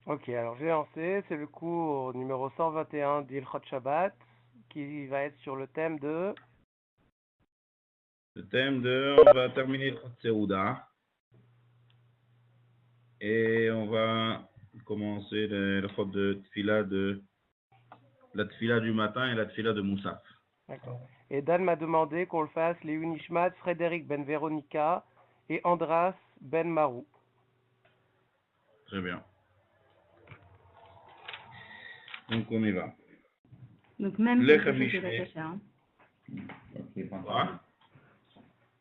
Ok, alors je vais lancer. C'est le cours numéro 121 d'Ilchot Shabbat qui va être sur le thème de... Le thème de, on va terminer Tseouda et on va commencer le chod de Tfila la Tfila du matin et la Tfila de Moussaf. D'accord. Et Dan m'a demandé qu'on le fasse les Unishmat, Frédéric Ben Véronica et Andras Ben Marou. Très bien. Donc on y va. Donc même Le quelque chose de Mishne. attaché. Hein. Quoi?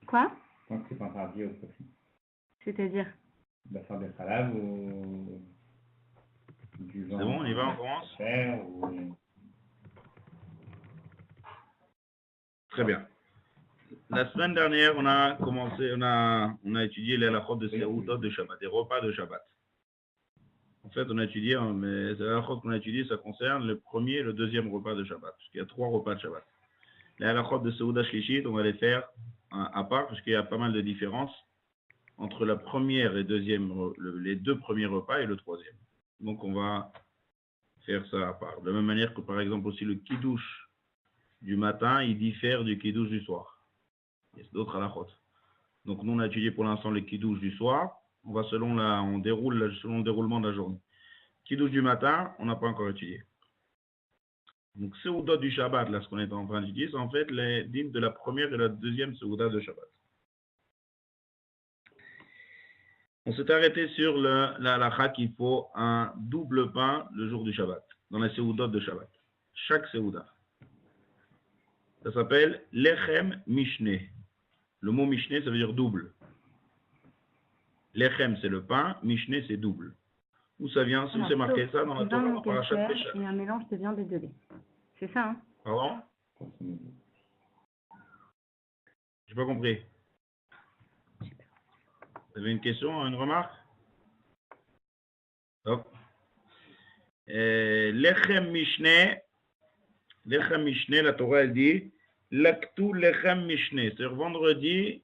Quoi? Tant que c'est pas interdit au profit. C'est-à-dire? De faire des salades ou du vin. C'est bon, on y va, on commence? Faire ou... Très bien. La semaine dernière, on a commencé, on a étudié les halachot de Seouda de Shabbat, des repas de Shabbat. En fait, on a étudié, mais les halachot qu'on a étudié, ça concerne le premier et le deuxième repas de Shabbat, parce qu'il y a 3 repas de Shabbat. Les halachot de Seouda Shlishit, on va les faire à part, parce qu'il y a pas mal de différences entre la première et deuxième, les 2 premiers repas et le troisième. Donc, on va faire ça à part. De la même manière que, par exemple, aussi le kiddush du matin, il diffère du kiddush du soir. Il y a d'autres halachot. Donc, nous, on a étudié pour l'instant le kiddush du soir. On va on déroule selon le déroulement de la journée. Kiddush du matin, on n'a pas encore étudié. Donc, Seouda du Shabbat, là, ce qu'on est en train d'étudier, c'est en fait les dîmes de la première et la deuxième Seouda de Shabbat. On s'est arrêté sur la halakha qu'il faut un double pain le jour du Shabbat, dans la Seouda de Shabbat. Chaque Seouda. Ça s'appelle Lechem Mishne. Le mot Mishne, ça veut dire double. Lechem, c'est le pain. Mishne, c'est double. Où ça vient? Si c'est marqué ça dans la Torah, en parachat Pesach. Et un mélange de viande et de lait. C'est ça, hein? Pardon? J'ai pas compris. Vous avez une question, une remarque? Hop. Lechem Mishne, la Torah, elle dit Laktu Lechem Mishne. C'est-à-dire vendredi,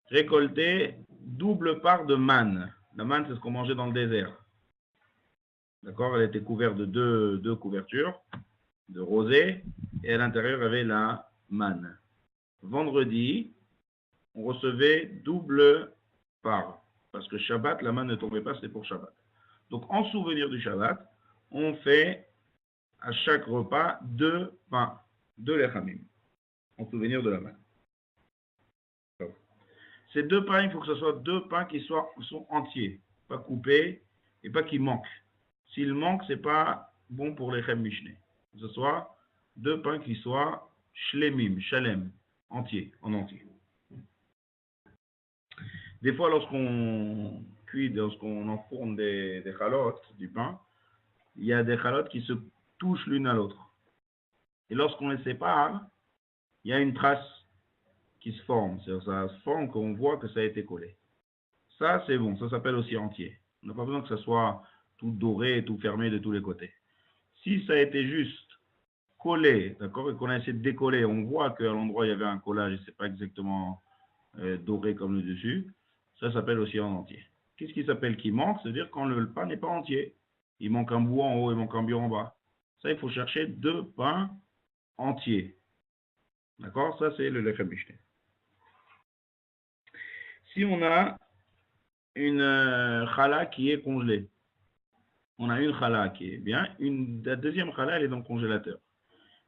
récolter double part de manne. La manne, c'est ce qu'on mangeait dans le désert. D'accord? Elle était couverte de deux couvertures, de rosée, et à l'intérieur, il y avait la manne. Vendredi, on recevait double part. Parce que Shabbat, la manne ne tombait pas, c'était pour Shabbat. Donc, en souvenir du Shabbat, on fait à chaque repas 2 pains, 2 lechamim, en souvenir de la manne. Ces 2 pains, il faut que ce soit 2 pains qui sont entiers, pas coupés et pas qui manquent. S'il manque, ce n'est pas bon pour les chem mishné. Que ce soit 2 pains qui soient shlemim, shalem, entiers, en entier. Des fois, lorsqu'on cuit, lorsqu'on enfourne des chalotes, du pain, il y a des chalotes qui se touchent l'une à l'autre. Et lorsqu'on les sépare, il y a une trace qui se forme. C'est-à-dire ça se forme qu'on voit que ça a été collé. Ça, c'est bon. Ça s'appelle aussi entier. On n'a pas besoin que ça soit tout doré et tout fermé de tous les côtés. Si ça a été juste collé, d'accord, et qu'on a essayé de décoller, on voit qu'à l'endroit, il y avait un collage et c'est pas exactement doré comme le dessus, ça s'appelle aussi en entier. Qu'est-ce qui s'appelle qui manque? C'est-à-dire quand le pain n'est pas entier. Il manque un bout en haut, il manque un bout en bas. Ça, il faut chercher 2 pains entiers. D'accord? Ça, c'est le lechem mishné. Si on a une challah qui est congelée, on a une challah qui est bien, la deuxième challah, elle est dans le congélateur.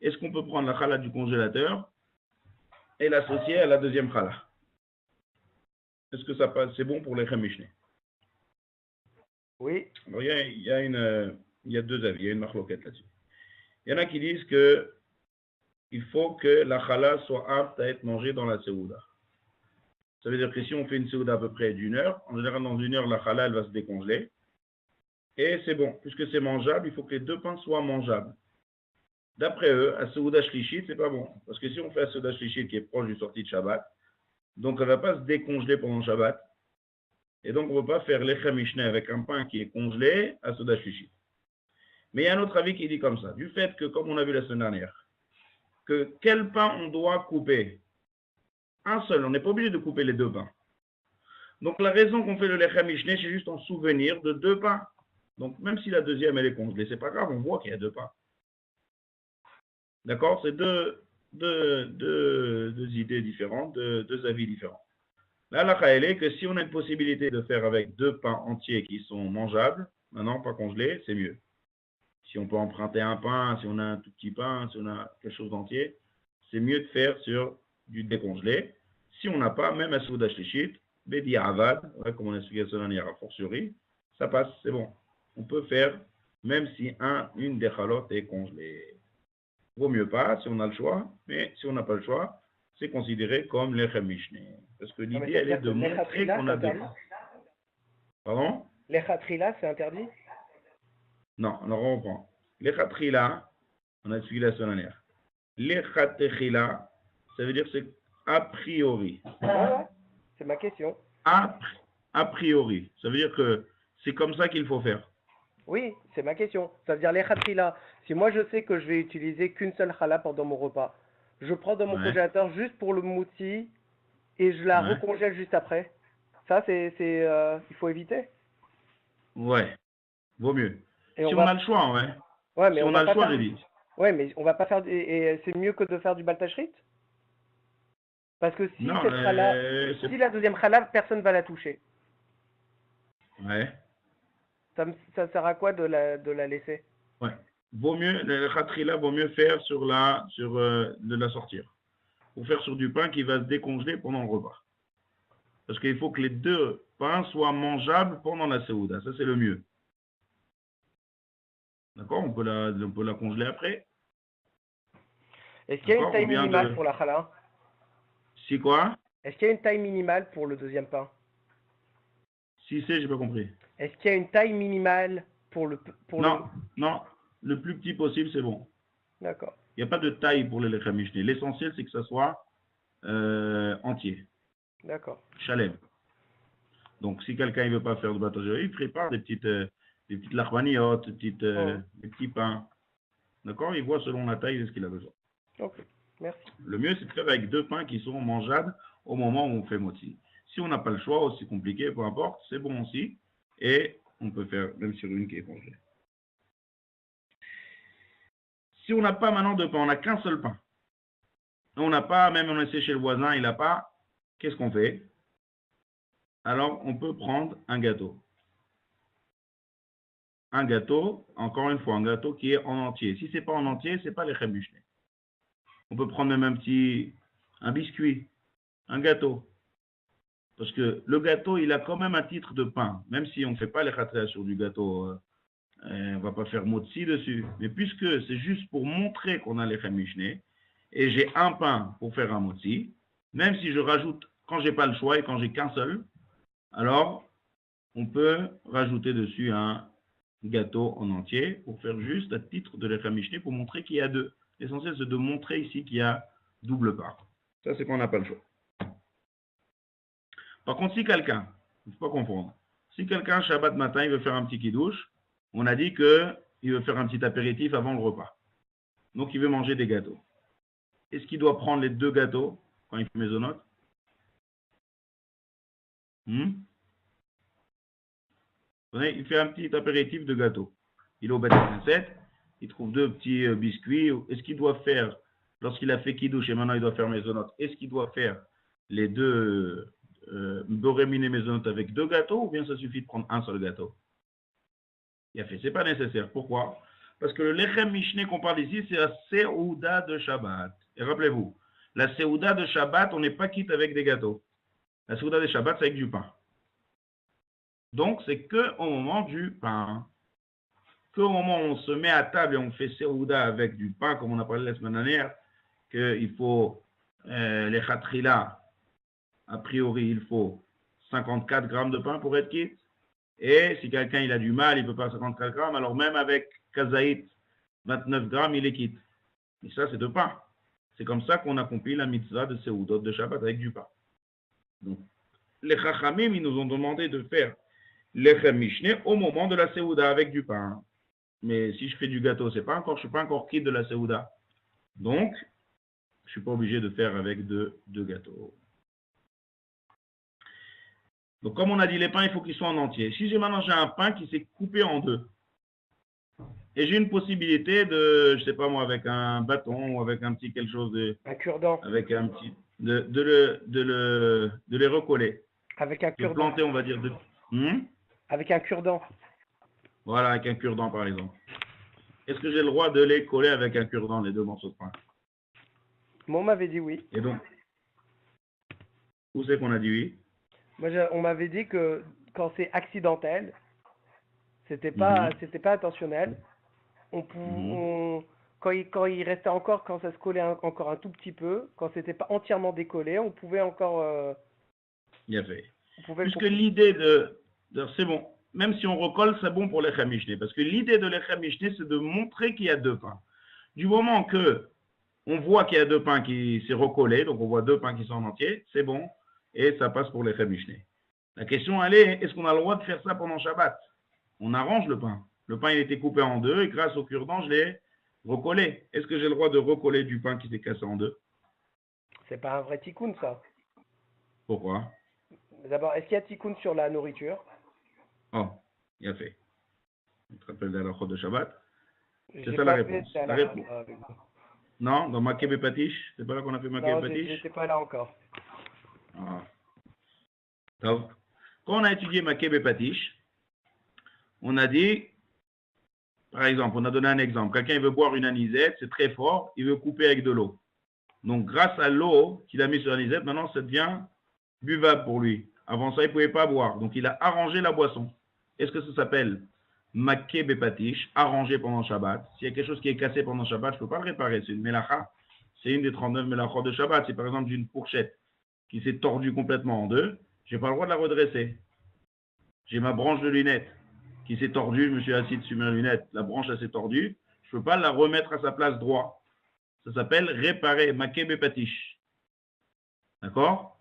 Est-ce qu'on peut prendre la challah du congélateur et l'associer à la deuxième challah? Est-ce que ça passe? C'est bon pour les mishné? Oui. Alors, il y a 2 avis, il y a une marloquette là-dessus. Il y en a qui disent que il faut que la challah soit apte à être mangée dans la seouda. Ça veut dire que si on fait une seouda à peu près d'1 heure, en général dans 1 heure, la challah elle va se décongeler. Et c'est bon, puisque c'est mangeable, il faut que les 2 pains soient mangeables. D'après eux, à seouda shlichit, c'est pas bon. Parce que si on fait à seouda shlichit qui est proche du sortie de Shabbat, donc elle ne va pas se décongeler pendant le Shabbat. Et donc on ne peut pas faire lechem mishné avec un pain qui est congelé à seouda shlichit. Mais il y a un autre avis qui dit comme ça, du fait que, comme on a vu la semaine dernière, que quel pain on doit couper? Un seul, on n'est pas obligé de couper les 2 pains. Donc la raison qu'on fait le lechem mishné, c'est juste en souvenir de 2 pains. Donc, même si la deuxième, elle est congelée, c'est pas grave, on voit qu'il y a deux pains. D'accord? C'est deux idées différentes, deux avis différents. Là, la halakha, elle est que si on a une possibilité de faire avec deux pains entiers qui sont mangeables, maintenant pas congelés, c'est mieux. Si on peut emprunter un pain, si on a un tout petit pain, si on a quelque chose d'entier, c'est mieux de faire sur du décongelé. Si on n'a pas, même à Souda Shlichit, Bedi Avad, comme on a expliqué la dernière à fortiori, ça passe, c'est bon. On peut faire, même si une des chalotes est congelée. Vaut mieux pas si on a le choix, mais si on n'a pas le choix, c'est considéré comme l'Echem Mishné. Parce que l'idée, elle est de montrer qu'on a deux pains. Pardon? L'Echatrila, c'est interdit? Non, alors on reprend. L'Echatrila, on a expliqué la semaine dernière. L'Echatechila, ça veut dire c'est a priori. Ouais, c'est ma question. A priori. Ça veut dire que c'est comme ça qu'il faut faire. Oui, c'est ma question. Ça veut dire l'Echatrila. Si moi je sais que je vais utiliser qu'une seule challah pendant mon repas, je prends dans mon congélateur juste pour le mouti et je la recongèle juste après. Ça, il faut éviter. Ouais, vaut mieux. Et si on a le choix, ouais. Ouais, mais si on a le choix, j'ai dit. Ouais, mais on va pas faire. Et c'est mieux que de faire du baltachrit? Parce que si Non, cette challah, si la deuxième challah, personne va la toucher. Ouais. Ça sert à quoi de la laisser? Ouais. Vaut mieux, le khatrila, vaut mieux faire de la sortir. Ou faire sur du pain qui va se décongeler pendant le repas. Parce qu'il faut que les deux pains soient mangeables pendant la séouda. Ça, c'est le mieux. D'accord? On peut la congeler après. Est-ce qu'il y a une taille minimale pour la challah? Si quoi? Est-ce qu'il y a une taille minimale pour le deuxième pain? Si c'est, j'ai pas compris. Est-ce qu'il y a une taille minimale pour Non, le plus petit possible, c'est bon. D'accord. Il n'y a pas de taille pour les lechem mishné. L'essentiel, c'est que ça soit entier. D'accord. Chalem. Donc, si quelqu'un ne veut pas faire de batagerie, il prépare des petites lachmaniotes, des petits pains. D'accord? Il voit selon la taille de ce qu'il a besoin. Ok, merci. Le mieux, c'est de faire avec deux pains qui sont mangeables au moment où on fait moti. Si on n'a pas le choix, aussi compliqué, peu importe, c'est bon aussi. Et on peut faire même sur une qui est congelée. Si on n'a pas maintenant de pain, on n'a qu'un seul pain. On n'a pas, même on essaie chez le voisin, il n'a pas, qu'est-ce qu'on fait? Alors, on peut prendre un gâteau. Un gâteau, encore une fois, un gâteau qui est en entier. Si ce n'est pas en entier, ce n'est pas les lechem mishné. On peut prendre même un biscuit, un gâteau. Parce que le gâteau, il a quand même un titre de pain. Même si on ne fait pas les khatria sur du gâteau, on ne va pas faire motzi dessus. Mais puisque c'est juste pour montrer qu'on a les lechem mishné, et j'ai un pain pour faire un motzi, même si je rajoute, quand je n'ai pas le choix et quand j'ai qu'un seul, alors on peut rajouter dessus un gâteau en entier pour faire juste à titre de lechem mishné pour montrer qu'il y a deux. L'essentiel, c'est de montrer ici qu'il y a double part. Ça, c'est qu'on n'a pas le choix. Par contre, si quelqu'un, il ne faut pas confondre, si quelqu'un, Shabbat matin, il veut faire un petit kidouche, on a dit qu'il veut faire un petit apéritif avant le repas. Donc, il veut manger des gâteaux. Est-ce qu'il doit prendre les deux gâteaux quand il fait mésonote? Il fait un petit apéritif de gâteau. Il est au bâtiment 27, il trouve deux petits biscuits. Est-ce qu'il doit faire, lorsqu'il a fait kidouche et maintenant il doit faire mésonote, est-ce qu'il doit faire les deux boréminé mésonote avec deux gâteaux ou bien ça suffit de prendre un seul gâteau? Il a fait, c'est pas nécessaire. Pourquoi? Parce que le lechem mishné qu'on parle ici, c'est la séouda de Shabbat. Et rappelez-vous, la séouda de Shabbat, on n'est pas quitte avec des gâteaux. La séouda de Shabbat, c'est avec du pain. Donc, c'est que au moment du pain. Que au moment où on se met à table et on fait séouda avec du pain, comme on a parlé la semaine dernière, qu'il faut les khatrila, a priori, il faut 54 grammes de pain pour être quitte. Et si quelqu'un il a du mal, il ne peut pas 54 grammes, alors même avec kazaït, 29 grammes, il est quitte. Et ça, c'est de pain. C'est comme ça qu'on accomplit la mitzvah de Seudot de Shabbat avec du pain. Donc, les Chachamim, ils nous ont demandé de faire l'Echem Mishné au moment de la Seuda avec du pain. Mais si je fais du gâteau, je ne suis pas encore quitte de la Seuda. Donc, je ne suis pas obligé de faire avec deux gâteaux. Donc, comme on a dit, les pains, il faut qu'ils soient en entier. Si maintenant j'ai un pain qui s'est coupé en deux, et j'ai une possibilité de, je sais pas moi, avec un bâton ou avec un petit quelque chose de, Un cure-dent. avec un petit, de les recoller. Avec un De cure-dent. planter, on va dire. Avec un cure-dent. Voilà, avec un cure-dent, par exemple. Est-ce que j'ai le droit de les coller avec un cure-dent, les deux morceaux de pain? Moi, on m'avait dit oui. Et donc, où c'est qu'on a dit oui? Moi, on m'avait dit que quand c'est accidentel, c'était pas intentionnel. Quand il restait encore, quand ça se collait encore un tout petit peu, quand c'était pas entièrement décollé, on pouvait encore. Bien fait. On pouvait Puisque l'idée c'est bon, même si on recolle, c'est bon pour l'Echem Mishneh. Parce que l'idée de l'Echem Mishneh, c'est de montrer qu'il y a deux pains. Du moment que on voit qu'il y a deux pains qui s'est recollé, donc on voit deux pains qui sont en entier, c'est bon, et ça passe pour l'Echem Mishneh. La question, elle est, est-ce qu'on a le droit de faire ça pendant Shabbat? On arrange le pain. Le pain, il était coupé en deux, et grâce au cure-dent, je l'ai recollé. Est-ce que j'ai le droit de recoller du pain qui s'est cassé en deux? C'est pas un vrai tikkun, ça. Pourquoi? D'abord, est-ce qu'il y a tikkun sur la nourriture? Oh, il a fait. Tu te rappelles de la chôte de Shabbat? C'est ça la réponse. La réponse. avec vous. Non, dans Makebe Patish, c'est pas là qu'on a fait Makebe Non, Patish? j'étais pas là encore. Ah. Donc, quand on a étudié Makebe Patish, on a dit, par exemple, on a donné un exemple. Quelqu'un veut boire une anisette, c'est très fort, il veut couper avec de l'eau. Donc, grâce à l'eau qu'il a mis sur l'anisette, maintenant, ça devient buvable pour lui. Avant ça, il ne pouvait pas boire. Donc, il a arrangé la boisson. Est-ce que ça s'appelle Makebe Patish, arrangé pendant Shabbat? S'il y a quelque chose qui est cassé pendant Shabbat, je ne peux pas le réparer. C'est une melacha. C'est une des 39 melachot de Shabbat. C'est par exemple une fourchette qui s'est tordue complètement en deux. Je n'ai pas le droit de la redresser. J'ai ma branche de lunettes qui s'est tordue. Je me suis assis dessus mes lunettes. La branche, elle s'est tordue. Je ne peux pas la remettre à sa place droit. Ça s'appelle réparer. Makebe Patish. D'accord?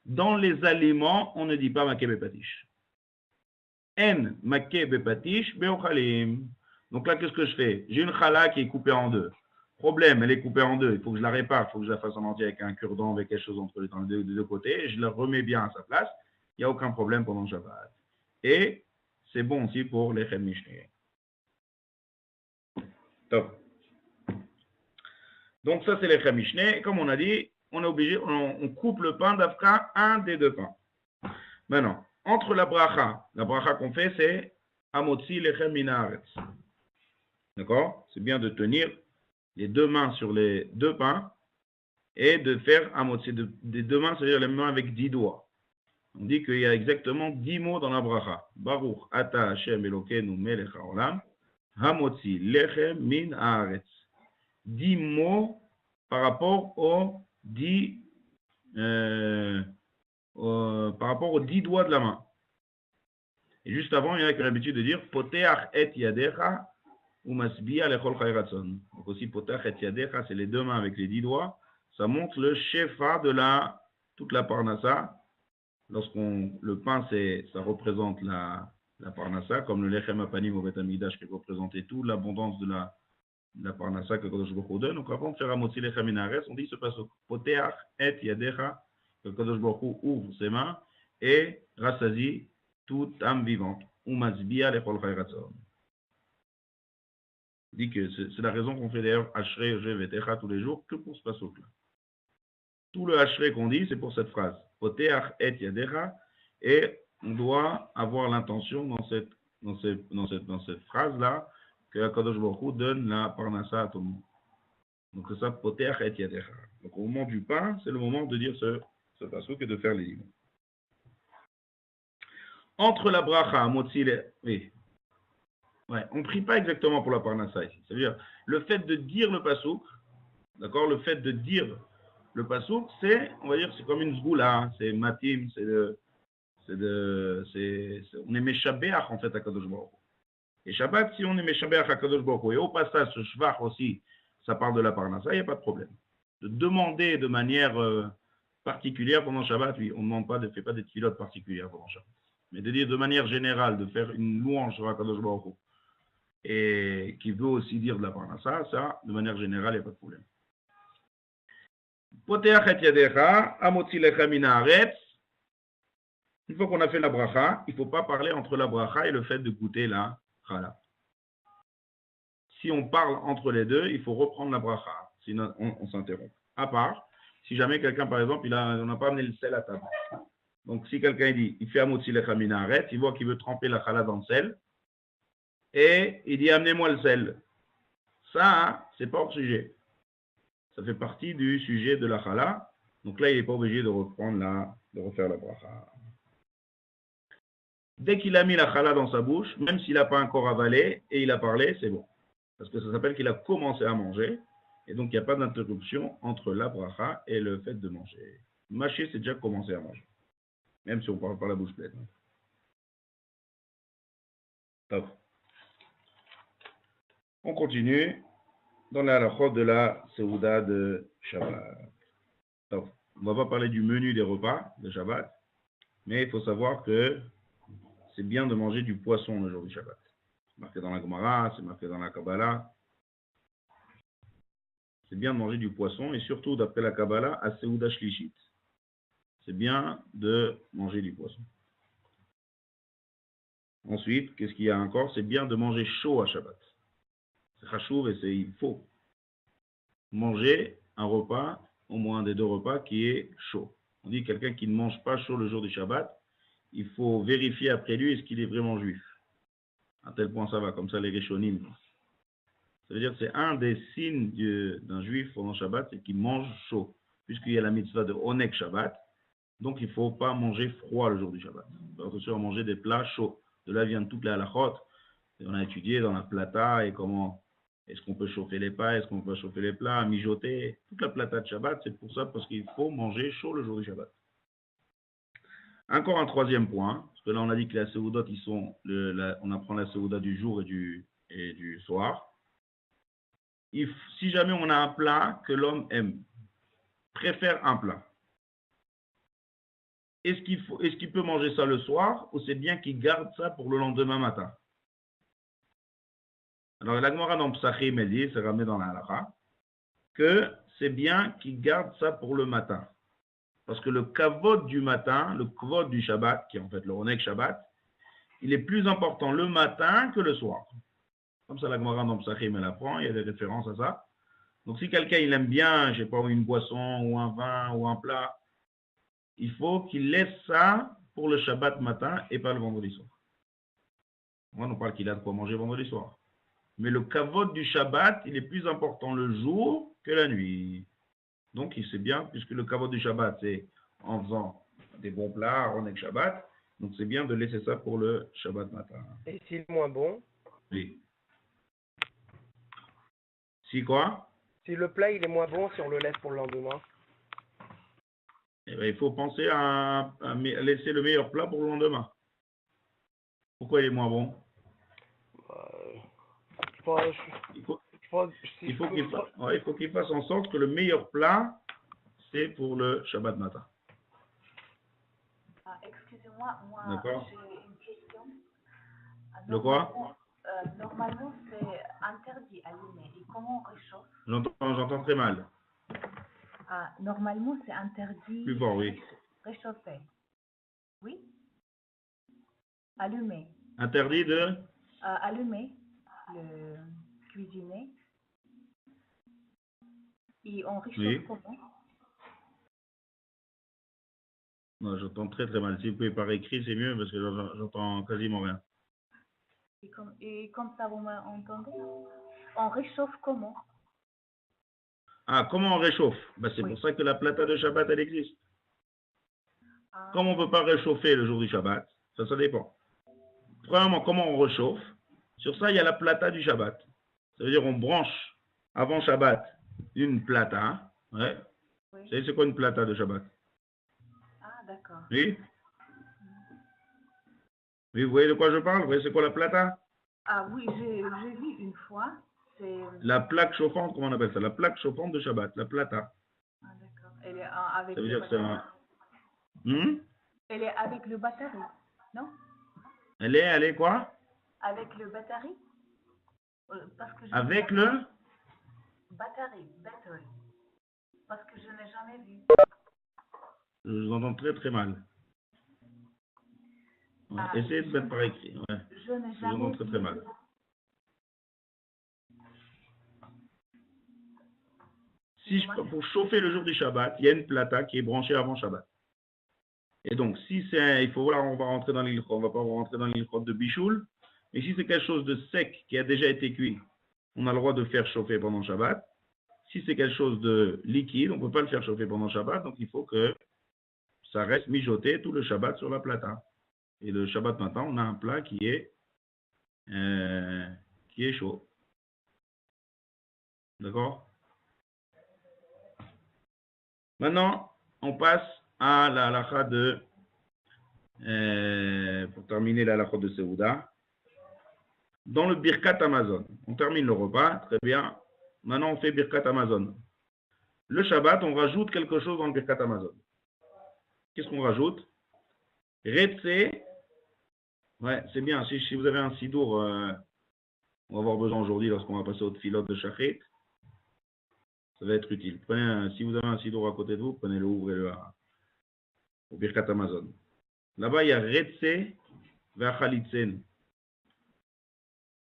Dans les aliments, on ne dit pas Makebe Patish. En Makebe Patish beochalim. Donc là, qu'est-ce que je fais? J'ai une chala qui est coupée en deux. Problème, elle est coupée en deux. Il faut que je la répare. Il faut que je la fasse en entier avec un cure-dent, avec quelque chose entre les deux côtés. Et je la remets bien à sa place. Il n'y a aucun problème pendant le Shabbat. Et c'est bon aussi pour l'Echem Mishneh. Top. Donc ça, c'est l'Echem Mishneh. Comme on a dit, on est obligé, on coupe le pain d'Afka, un des deux pains. Maintenant, entre la bracha qu'on fait, c'est Amotzi Lechem Minaretz. D'accord? C'est bien de tenir les deux mains sur les deux pains et de faire Amotzi. Des deux mains, c'est-à-dire les mains avec 10 doigts. On dit qu'il y a exactement 10 mots dans la bracha. Baruch ata Hashem Elokeinu melech haolam, Hamotzi Lechem Min Haaretz. 10 mots par rapport aux 10 doigts de la main. Et juste avant, il y en a qui ont l'habitude de dire Poteach et yadecha ou masbiya lechol chayratson. Donc aussi Poteach et yadecha, c'est les deux mains avec les 10 doigts. Ça montre le shefa de toute la parnassa. Le pain, ça représente la parnassa, comme le lechem apanim au Bet Hamikdash qui représentait toute l'abondance de la parnassa que Kadosh Baruch Hu donne. Donc avant de faire Amotzi Lechem Minaretz, on dit ce passage Poteach et yadecha, que Kadosh Baruch Hu ouvre ses mains et rassasie toute âme vivante. Umatzbiya lechol chayratzon. Dit que c'est la raison qu'on fait d'ailleurs Ashrei Yosev Vetecha tous les jours que pour ce passage-là. Tout le Ashrei qu'on dit, c'est pour cette phrase. Poteach et yadecha, et on doit avoir l'intention dans cette phrase-là que Kadosh Baruch Hu donne la parnassa à tout le monde. Donc c'est ça, Poteach et yadecha. Donc au moment du pain, c'est le moment de dire ce passage et de faire les livres. Entre la bracha, Amotzi, oui. Ouais, on ne prie pas exactement pour la parnassa ici. C'est-à-dire, le fait de dire le pasouk, d'accord, le fait de dire le pasouk, c'est, on va dire, c'est comme une zgoula, c'est matim, on est meshabeach en fait à Kadosh Baruch Hu. Et Shabbat, si on est meshabeach à Kadosh Baruch Hu, et au passage, ce shvach aussi, ça parle de la parnassa, il n'y a pas de problème. De demander de manière particulière pendant Shabbat, oui, on ne fait pas des tfilotes particulières pendant Shabbat. Mais de dire de manière générale, de faire une louange sur Akadosh Baruch Hu, et qui veut aussi dire de la parnassa, ça, de manière générale, il n'y a pas de problème. Poteach et yadecha, amotzi lechem min haaretz, Une fois qu'on a fait la bracha, il ne faut pas parler entre la bracha et le fait de goûter la chala. Si on parle entre les deux, il faut reprendre la bracha, sinon on s'interrompt. À part, si jamais quelqu'un, par exemple, on n'a pas amené le sel à table. Donc, si quelqu'un dit, il fait amotzi lechamina, arrête, il voit qu'il veut tremper la chala dans le sel, et il dit, amenez-moi le sel. Ça, c'est pas hors sujet. Ça fait partie du sujet de la chala. Donc là, il n'est pas obligé de refaire la bracha. Dès qu'il a mis la chala dans sa bouche, même s'il n'a pas encore avalé et il a parlé, c'est bon. Parce que ça s'appelle qu'il a commencé à manger. Et donc, il n'y a pas d'interruption entre la bracha et le fait de manger. Mâcher, c'est déjà commencé à manger. Même si on ne parle pas la bouche pleine. Top. On continue dans la halachot de la Seouda de Shabbat. Top. On ne va pas parler du menu des repas de Shabbat, mais il faut savoir que c'est bien de manger du poisson le jour du Shabbat. C'est marqué dans la Gemara, c'est marqué dans la Kabbalah. C'est bien de manger du poisson, et surtout, d'après la Kabbalah, à Seouda Shlishit. C'est bien de manger du poisson. Ensuite, qu'est-ce qu'il y a encore? C'est bien de manger chaud à Shabbat. C'est chachouv et il faut manger un repas, au moins des deux repas, qui est chaud. On dit quelqu'un qui ne mange pas chaud le jour du Shabbat, il faut vérifier après lui est-ce qu'il est vraiment juif. À tel point ça va, comme ça les Rishonim. Ça veut dire que c'est un des signes d'un juif pendant Shabbat, c'est qu'il mange chaud. Puisqu'il y a la mitzvah de Onek Shabbat, donc il ne faut pas manger froid le jour du Shabbat. Il faut attention à manger des plats chauds. De là viennent toutes les halachot. Et on a étudié dans la plata et comment est-ce qu'on peut chauffer les pas, est-ce qu'on peut chauffer les plats, mijoter. Toute la plata de Shabbat, c'est pour ça, parce qu'il faut manger chaud le jour du Shabbat. Encore un troisième point, parce que là on a dit que les seoudot, on apprend la seouda du jour et du soir. Si jamais on a un plat que l'homme aime, préfère un plat, est-ce qu'il peut manger ça le soir ou c'est bien qu'il garde ça pour le lendemain matin? Alors la Gemara dans Psachim, elle dit, c'est ramené dans la halakha, que c'est bien qu'il garde ça pour le matin. Parce que le kavod du matin, le kvod du Shabbat, qui est en fait le Onek Shabbat, il est plus important le matin que le soir. Comme ça, la Gemara dans Psachim, elle apprend, il y a des références à ça. Donc, si quelqu'un, il aime bien, je ne sais pas, une boisson, ou un vin, ou un plat, il faut qu'il laisse ça pour le Shabbat matin et pas le vendredi soir. Moi, on parle qu'il a de quoi manger vendredi soir. Mais le kavod du Shabbat, il est plus important le jour que la nuit. Donc, il sait bien, puisque le kavod du Shabbat, c'est en faisant des bons plats, on est que Shabbat. Donc, c'est bien de laisser ça pour le Shabbat matin. Et s'il est moins bon? Oui. Si quoi? Si le plat, il est moins bon, si on le laisse pour le lendemain? Eh bien, il faut penser à laisser le meilleur plat pour le lendemain. Pourquoi il est moins bon? Il faut qu'il fasse en sorte que le meilleur plat, c'est pour le Shabbat matin. Excusez-moi, moi D'accord. j'ai une question. Le quoi? Normalement, c'est interdit allumer. Et comment on réchauffe? J'entends très mal. Normalement, c'est interdit Plus fort, oui. réchauffer. Oui? Allumer. Interdit de? Allumer, le cuisiner. Et on réchauffe Oui. comment? Non, j'entends très très mal. Si vous pouvez par écrit, c'est mieux parce que j'entends quasiment rien. Et comme ça, vous m'entendez? On réchauffe comment? Comment on réchauffe? C'est Oui. pour ça que la plata de Shabbat, elle existe. Comme on ne peut pas réchauffer le jour du Shabbat, ça dépend. Premièrement, comment on réchauffe? Sur ça, il y a la plata du Shabbat. Ça veut dire on branche avant Shabbat une plata. Ouais. Oui. Vous savez, c'est quoi une plata de Shabbat? D'accord. Oui? Oui, vous voyez de quoi je parle? Vous voyez c'est quoi la plata? Oui, j'ai vu une fois. C'est... La plaque chauffante, comment on appelle ça? La plaque chauffante de Shabbat, la plata. D'accord. Elle est avec Ça veut le dire que c'est batterie. Elle est avec le batterie, non? Elle est quoi? Avec le batterie? Parce que avec le? Batterie. Parce que je n'ai jamais vu. Je vous entends très très mal. Ouais. Essayez de mettre par écrit. Ouais. Je n'ai Je vous entends très très mal. Si pour chauffer le jour du Shabbat, il y a une plata qui est branchée avant Shabbat. Et donc, si c'est, il faut voir, on va rentrer dans l'île, on va pas rentrer dans l'île de Bichoul, mais si c'est quelque chose de sec qui a déjà été cuit, on a le droit de faire chauffer pendant Shabbat. Si c'est quelque chose de liquide, on ne peut pas le faire chauffer pendant Shabbat, donc il faut que ça reste mijoté tout le Shabbat sur la plata. Et le Shabbat matin, on a un plat qui est chaud. D'accord? Maintenant, on passe à la halakha de, pour terminer la halakha de Seouda, dans le Birkat Amazon. On termine le repas, très bien. Maintenant, on fait Birkat Amazon. Le Shabbat, on rajoute quelque chose dans le Birkat Amazon. Qu'est-ce qu'on rajoute? Retse. Ouais, c'est bien. Si vous avez un sidour, on va avoir besoin aujourd'hui lorsqu'on va passer au tfilot de Shachrit. Ça va être utile. Si vous avez un sidour à côté de vous, prenez-le, ouvrez-le au Birkat Amazon. Là-bas, il y a Retse Vachalitsen.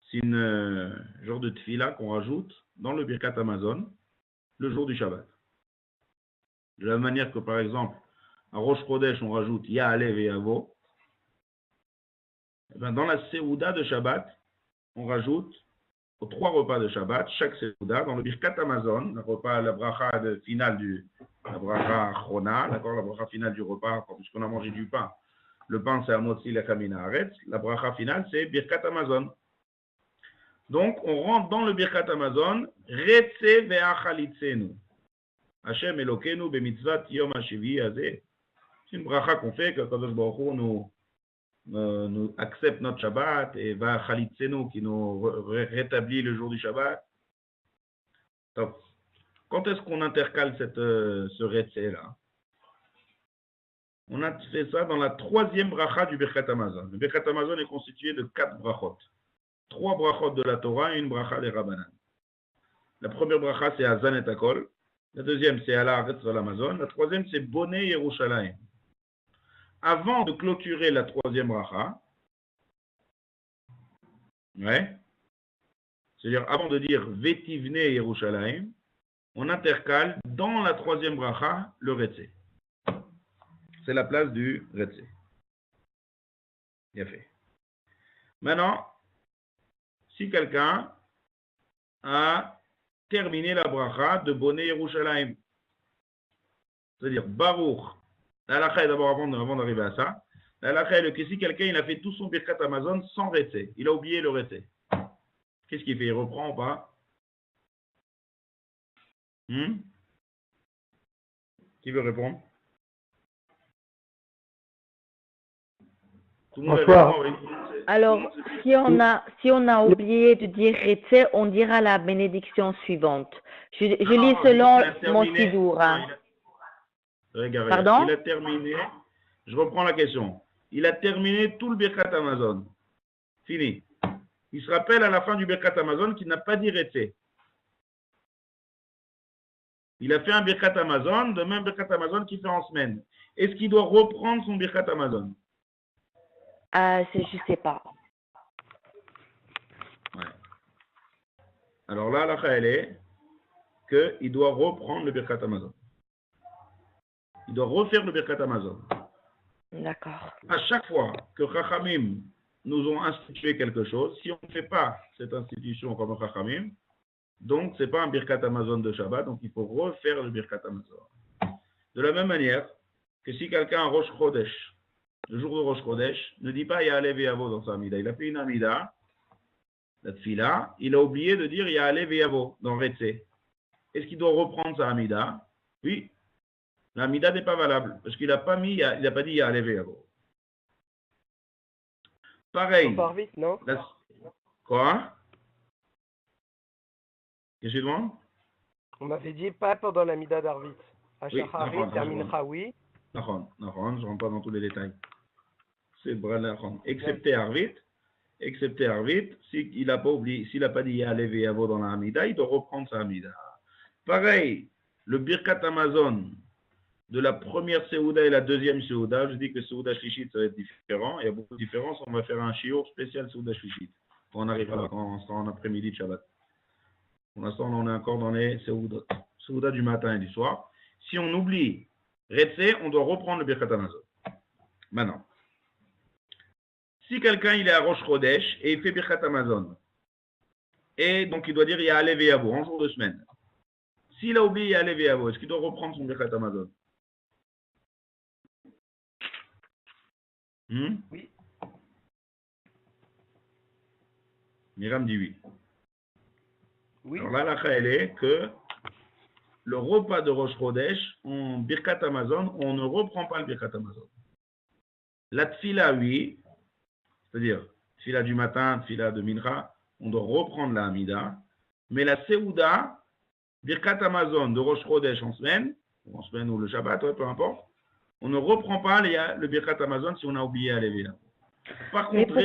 C'est une genre de tfila qu'on rajoute dans le Birkat Amazon le jour du Shabbat. De la manière que, par exemple, à Rosh Chodesh, on rajoute Ya'alev et Yavo. Dans la Seouda de Shabbat, on rajoute aux 3 repas de Shabbat, chaque Seouda, dans le Birkat Amazon, le repas, la bracha finale la bracha Chona, d'accord, la bracha finale du repas, puisqu'on a mangé du pain. Le pain, c'est Amotzi la Kamina Aretz. La bracha finale, c'est Birkat Amazon. Donc, on rentre dans le Birkat Amazon, Retse ve'achalitzenu. Hashem Elokenu b'mitzvat yom hashivi hazeh. C'est une bracha qu'on fait, que Kadosh Baruch Hu nous accepte notre Shabbat et va Chalitzenu qui nous rétablit le jour du Shabbat. Donc, quand est-ce qu'on intercale ce Retse là? On a fait ça dans la 3e bracha du Birkat Amazon. Le Birkat Amazon est constitué de 4 brachot. 3 brachot de la Torah et une bracha des Rabbanan. La première bracha c'est Hazan et Akol. La deuxième c'est Ala Haaretz Val Amazon. La troisième c'est Bonei Yerushalayim. Avant de clôturer la 3e bracha, ouais, c'est-à-dire avant de dire Vetivne Yerushalayim, on intercale dans la 3e bracha le Retse. C'est la place du Retse. Bien fait. Maintenant, si quelqu'un a terminé la bracha de Bonei Yerushalayim, c'est-à-dire Baruch, la halakha est d'abord avant d'arriver à ça, la halakha est que si quelqu'un il a fait tout son Birkat Amazon sans Retse, il a oublié le Retse, qu'est-ce qu'il fait? Il reprend ou pas? Qui veut répondre? Tout le monde Bonsoir. Alors, si on a oublié de dire Retse, on dira la bénédiction suivante. Je lis selon mon sidour. Regarde, Pardon? il a terminé. Je reprends la question. Il a terminé tout le Birkat Amazon. Fini. Il se rappelle à la fin du Birkat Amazon qu'il n'a pas dit Retse. Il a fait un Birkat Amazon, de même Birkat Amazon qu'il fait en semaine. Est-ce qu'il doit reprendre son Birkat Amazon? Je ne sais pas. Ouais. Alors là, la elle est qu'il doit reprendre le Birkat Amazon. Il doit refaire le Birkat Amazon. D'accord. À chaque fois que Chachamim nous ont institué quelque chose, si on ne fait pas cette institution comme Chachamim, donc ce n'est pas un Birkat Amazon de Shabbat, donc il faut refaire le Birkat Amazon. De la même manière que si quelqu'un a Rosh Chodesh, le jour de Rosh Chodesh, ne dit pas Ya'alev et Yavo dans sa Amida. Il a fait une Amida, la Tfila, il a oublié de dire Ya'alev et Yavo dans Retse. Est-ce qu'il doit reprendre sa Amida? Oui. L'Amida n'est pas valable, parce qu'il n'a pas dit Ya'alev et Yavo. Pareil. Non? Quoi? Qu'est-ce que tu demandes? On m'avait dit pas pendant la Mida d'Arvit. À Oui, Shachari, terminera, oui. Non, je ne rentre pas dans tous les détails. C'est Bralachon. Excepté Arvit, s'il n'a pas oublié, s'il n'a pas dit Ya'alev et Yavo dans la Hamida, il doit reprendre sa Hamida. Pareil, le Birkat Amazon de la première Seouda et la deuxième Seouda, je dis que Seouda Shlishit, ça va être différent. Il y a beaucoup de différences. On va faire un shiur spécial Seouda Shlishit quand on arrivera, quand on sera en après-midi de Shabbat. Pour l'instant, on est encore dans les Seouda du matin et du soir. Si on oublie Retse, on doit reprendre le Birkat Hamazon. Maintenant, si quelqu'un il est à Rosh Chodesh et il fait Birkat Hamazon, et donc il doit dire Ya'alev Yavo en jour de semaine. S'il a oublié Ya'alev Yavo, est-ce qu'il doit reprendre son Birkat Hamazon? Oui. Myriam dit oui. Oui. Alors là, la elle est que le repas de Rosh Chodesh, en Birkat Hamazon, on ne reprend pas le Birkat Hamazon. La tfila, oui, c'est-à-dire tfila du matin, tfila de mincha, on doit reprendre la Hamida, mais la Seouda, Birkat Hamazon de Rosh Chodesh en semaine ou le Shabbat, ouais, peu importe, on ne reprend pas le Birkat Hamazon si on a oublié à lever. Par contre,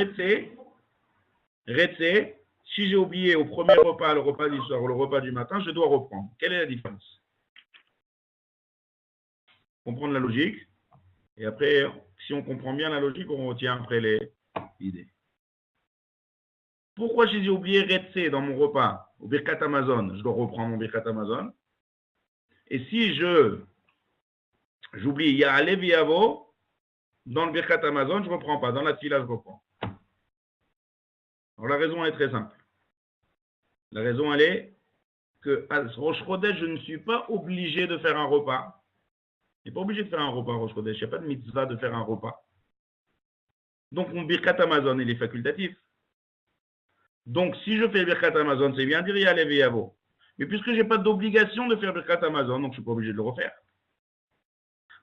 Retse, si j'ai oublié au premier repas, le repas du soir ou le repas du matin, je dois reprendre. Quelle est la différence? Comprendre la logique. Et après, si on comprend bien la logique, on retient après les idées. Pourquoi j'ai oublié Retse dans mon repas au Birkat Hamazon? Je dois reprendre mon Birkat Hamazon. Et si j'oublie Ya'alev Yavo, dans le Birkat Hamazon, je ne reprends pas. Dans la Tfila, je reprends. Alors la raison est très simple. La raison, elle est que à Rosh Chodesh, je ne suis pas obligé de faire un repas. Je n'ai pas obligé de faire un repas à Rosh Chodesh. Il n'y a pas de mitzvah de faire un repas. Donc mon Birkat Hamazon, il est facultatif. Donc si je fais Birkat Hamazon, c'est bien dire Ya'alev Yavo. Mais puisque je n'ai pas d'obligation de faire Birkat Hamazon, donc je ne suis pas obligé de le refaire.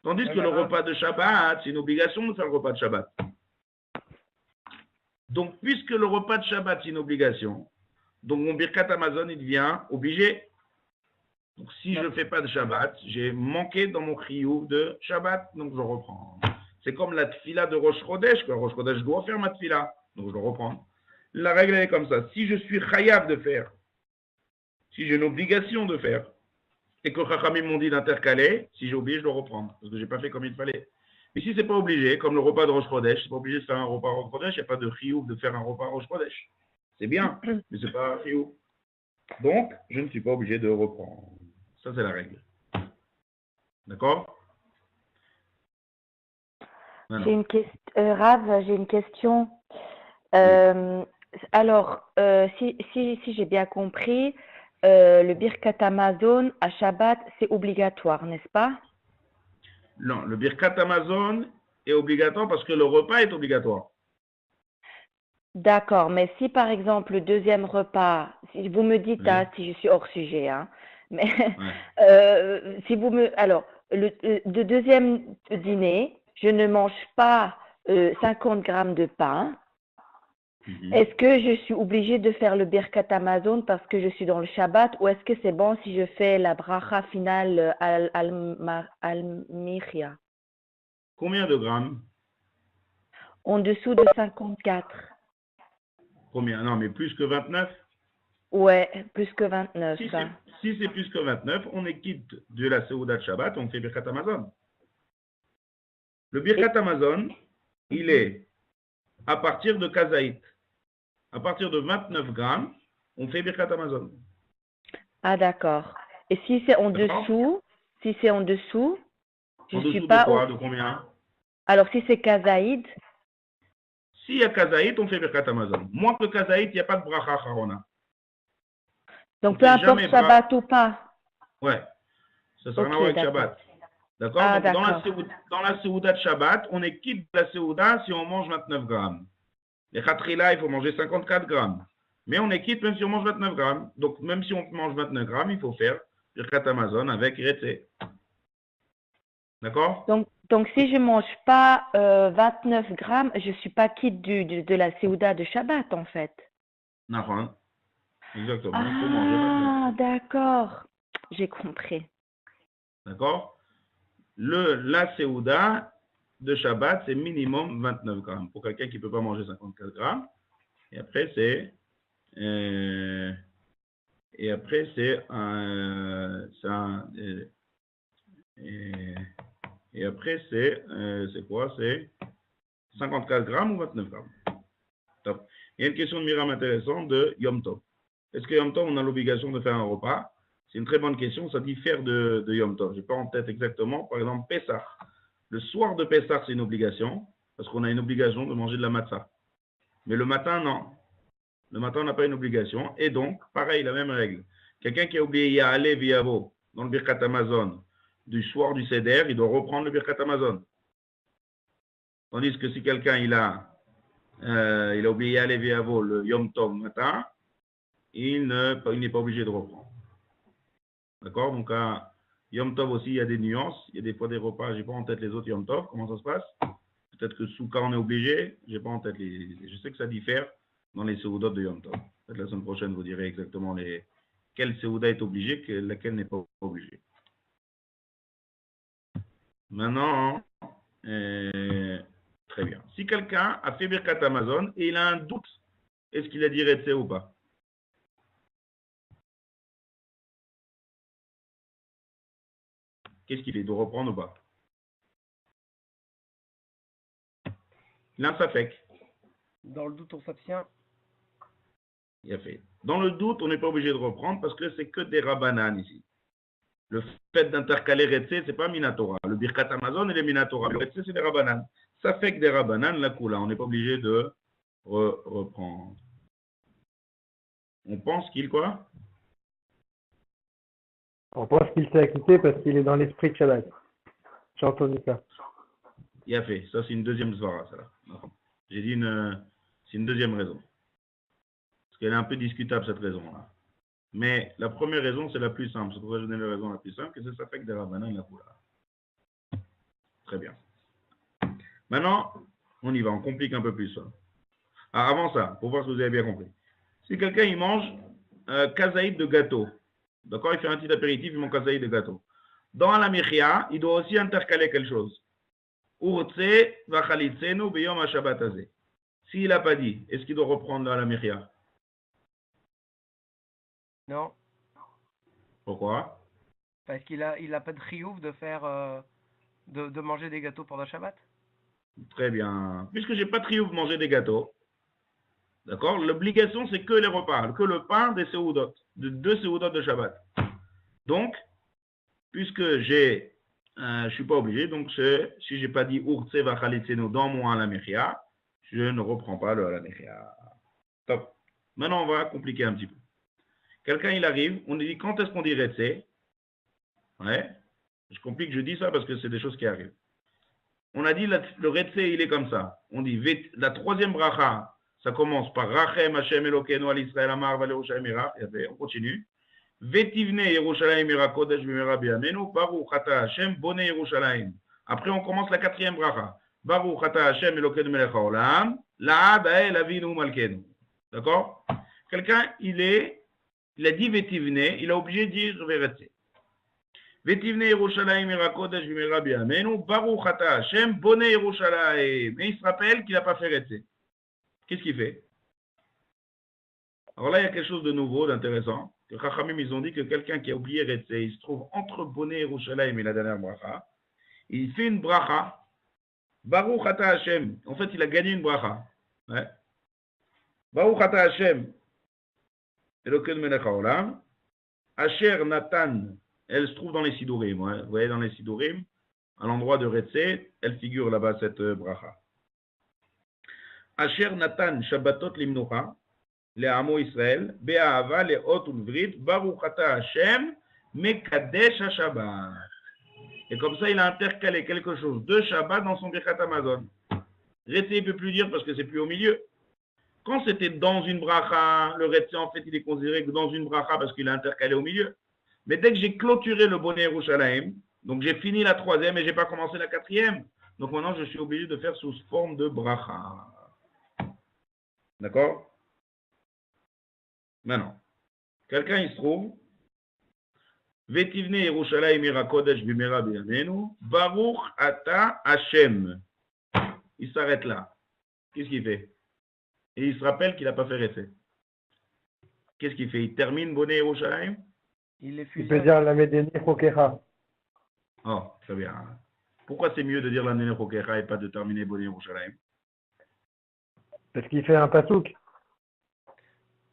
Tandis que le repas de Shabbat, c'est une obligation de faire le repas de Shabbat. Donc, puisque le repas de Shabbat, c'est une obligation, donc mon Birkat Hamazon, il devient obligé. Donc, si je ne fais pas de Shabbat, j'ai manqué dans mon chiyuv de Shabbat, donc je reprends. C'est comme la tfila de Rosh Chodesh, que Rosh Chodesh, je dois faire ma tfila, donc je dois reprendre. La règle est comme ça. Si je suis chayav de faire, si j'ai une obligation de faire, et que Chachamim m'ont dit d'intercaler, si j'ai oublié, je dois reprendre, parce que je n'ai pas fait comme il fallait. Mais si ce n'est pas obligé, comme le repas de Rosh Chodesh, c'est pas obligé de faire un repas Rosh Chodesh, il n'y a pas de chiyuv de faire un repas Rosh Chodesh. C'est bien, mais ce n'est pas un chiyuv. Donc, je ne suis pas obligé de reprendre. Ça, c'est la règle. D'accord? Rav, j'ai une question. Alors, si j'ai bien compris, le Birkat Hamazon à Shabbat, c'est obligatoire, n'est-ce pas? Non, le Birkat Hamazon est obligatoire parce que le repas est obligatoire. D'accord, mais si par exemple le deuxième repas, si vous me dites, Oui. si je suis hors sujet, mais Ouais. si vous me, alors le deuxième dîner, je ne mange pas 50 grammes de pain. Est-ce que je suis obligée de faire le Birkat Hamazon parce que je suis dans le Shabbat ou est-ce que c'est bon si je fais la bracha finale al-Michya? Combien de grammes? En dessous de 54. Combien? Non, mais plus que 29? Ouais, plus que 29. Si c'est plus que 29, on est quitte de la Seouda de Shabbat, on fait Birkat Hamazon. Le Birkat Hamazon, il est à partir de Kazaït. À partir de 29 grammes, on fait Birkat Hamazon. Ah, d'accord. Et si c'est en dessous, je en suis dessous pas... de quoi? De combien? Alors, si c'est Kazaïd? S'il y a Kazaït, on fait Birkat Hamazon. Moins que Kazaït, il n'y a pas de bracha Harona. Donc, peu importe Shabbat ou pas? Ouais. Ça sera rien à voir avec Shabbat. D'accord? Ah, Donc, d'accord. dans la Seouda de Shabbat, on est quitte de la Seouda si on mange 29 grammes. Les Khatrila, il faut manger 54 grammes. Mais on est quitte même si on mange 29 grammes. Donc, même si on mange 29 grammes, il faut faire Birkat Hamazon avec Retse. D'accord? Donc, si je ne mange pas 29 grammes, je ne suis pas quitte de la Seouda de Shabbat, en fait. Non, exactement. Ah, d'accord. J'ai compris. D'accord? La Seouda de Shabbat, c'est minimum 29 grammes. Pour quelqu'un qui ne peut pas manger 54 grammes. Et après, c'est Et après, c'est quoi? C'est 54 grammes ou 29 grammes? Top. Il y a une question de Myriam intéressante de Yom Tov. Est-ce que Yom Tov, on a l'obligation de faire un repas? C'est une très bonne question, ça diffère de Yom Tov. Je n'ai pas en tête exactement. Par exemple, Pessah. Le soir de Pessah, c'est une obligation, parce qu'on a une obligation de manger de la matzah. Mais le matin, non. Le matin, on n'a pas une obligation. Et donc, pareil, la même règle. Quelqu'un qui a oublié Ya'ale Viyavo dans le Birkat Hamazon du soir du Seder, il doit reprendre le Birkat Hamazon. Tandis que si quelqu'un il a oublié Ya'ale Viyavo le Yom Tov matin, il n'est pas obligé de reprendre. D'accord? Donc, à Yom Tov aussi, il y a des nuances. Il y a des fois des repas, je n'ai pas en tête les autres Yom Tov. Comment ça se passe? Peut-être que Souka, on est obligé. Je n'ai pas en tête je sais que ça diffère dans les Seoudot de Yom Tov. Peut-être la semaine prochaine, vous direz exactement quelle Seouda est obligée, laquelle n'est pas obligée. Maintenant, très bien. Si quelqu'un a fait Birkat Hamazon et il a un doute, est-ce qu'il a dit Retsé ou pas? Qu'est-ce qu'il fait? Il doit reprendre ou pas? Il a un safek. Dans le doute, on s'abstient. Il a fait. Dans le doute, on n'est pas obligé de reprendre parce que c'est que des rabanan ici. Le fait d'intercaler Retsé, ce n'est pas Minatora. Le Birkat Hamazon, il est Minatora. Le Retsé, c'est des rabanan. Ça fait que des rabanan, la coula. On n'est pas obligé de reprendre. On pense qu'il quoi? On pense qu'il s'est acquitté parce qu'il est dans l'esprit de Shabbat. J'ai entendu ça. Il a fait. Ça, c'est une deuxième svara, ça. J'ai dit c'est une deuxième raison. Parce qu'elle est un peu discutable, cette raison-là. Mais la première raison, c'est la plus simple. C'est pour ça que je donne la raison la plus simple, que ça fait que des rabanan la coula. Très bien. Maintenant, on y va. On complique un peu plus ça. Ah, avant ça, pour voir si vous avez bien compris. Si quelqu'un, il mange kazaïd de gâteau. D'accord? Il fait un petit apéritif, il mange kazaïd de gâteau. Dans la mechia, il doit aussi intercaler quelque chose. Urtse vachalitzenu beyom ha-shabbat hazeh. S'il n'a pas dit, est-ce qu'il doit reprendre dans la mechia? Non, Pourquoi? parce qu'il a pas de chiyuv de faire de manger des gâteaux pendant Shabbat. Très bien. Puisque je n'ai pas de triomphe de manger des gâteaux, d'accord? L'obligation, c'est que les repas, que le pain des Seoudot, de 2 Seoudot de Shabbat. Donc, puisque je ne suis pas obligé, donc si je n'ai pas dit Urtse vachalitzenu dans mon alamechia, je ne reprends pas le alamechia. Top. Maintenant, on va compliquer un petit peu. Quelqu'un, il arrive, on lui dit quand est-ce qu'on dit Retse? Ouais. Je complique, je dis ça parce que c'est des choses qui arrivent. On a dit le Retse, il est comme ça. On dit la troisième bracha, ça commence par Rachem Hashem Elokeinu al Israël Amar Val Yerushalayim Ira. On continue. Vetivne Yerushalayim Ira Kodesh B'Mera B'Yameinu Baruch Ata Hashem Bone Yerushalayim. Après, on commence la quatrième bracha. Baruch Ata Hashem Elokeinu Melech HaOlam La'ad Ha'el Avinu Malkenu. D'accord? Quelqu'un, il a dit Vetivne, il a obligé de dire Retse. Vetivne Yerushalayim Ira Kodesh B'Mera B'Yameinu Baruch Ata Hashem Bone Yerushalayim. Mais il se rappelle qu'il n'a pas fait Retse. Qu'est-ce qu'il fait? Alors là, il y a quelque chose de nouveau, d'intéressant. Que Chachamim, ils ont dit que quelqu'un qui a oublié Retse, il se trouve entre Boné et Yerushalayim et la dernière bracha. Il fait une bracha. Baruch Ata Hashem. En fait, il a gagné une bracha. Ouais. Baruch Ata Hashem. Elokeinu melech haolam. Asher Natan. Elle se trouve dans les Sidurim. Ouais. Vous voyez, dans les Sidurim, à l'endroit de Retse, elle figure là-bas, cette bracha. Asher Natan Shabbatot Limnocha. Les Amo Israël, Be'ahava, les Hot Ulvrit, Baruch Ata Hashem, Mekadesh HaShabbat. Et comme ça, il a intercalé quelque chose de Shabbat dans son Birkat Hamazon. Retse, il ne peut plus dire parce que c'est plus au milieu. Quand c'était dans une bracha, le Retse, en fait, il est considéré que dans une bracha parce qu'il a intercalé au milieu. Mais dès que j'ai clôturé le Boné Yerushalayim, donc j'ai fini la troisième et je n'ai pas commencé la quatrième. Donc maintenant, je suis obligé de faire sous forme de bracha. D'accord? Maintenant, quelqu'un il se trouve, Vetivne Yerushalayim Ira Kodesh B'Mera B'Yameinu, Baruch Ata Hashem. Il s'arrête là. Qu'est-ce qu'il fait? Et il se rappelle qu'il n'a pas fait Retse. Qu'est-ce qu'il fait? Il termine Boné Yerushalayim? Il peut dire la Médénie Rokecha. Oh, très bien. Pourquoi c'est mieux de dire l'année Rokecha et pas de terminer Boné Yerushalayim? Parce qu'il fait un pasouk.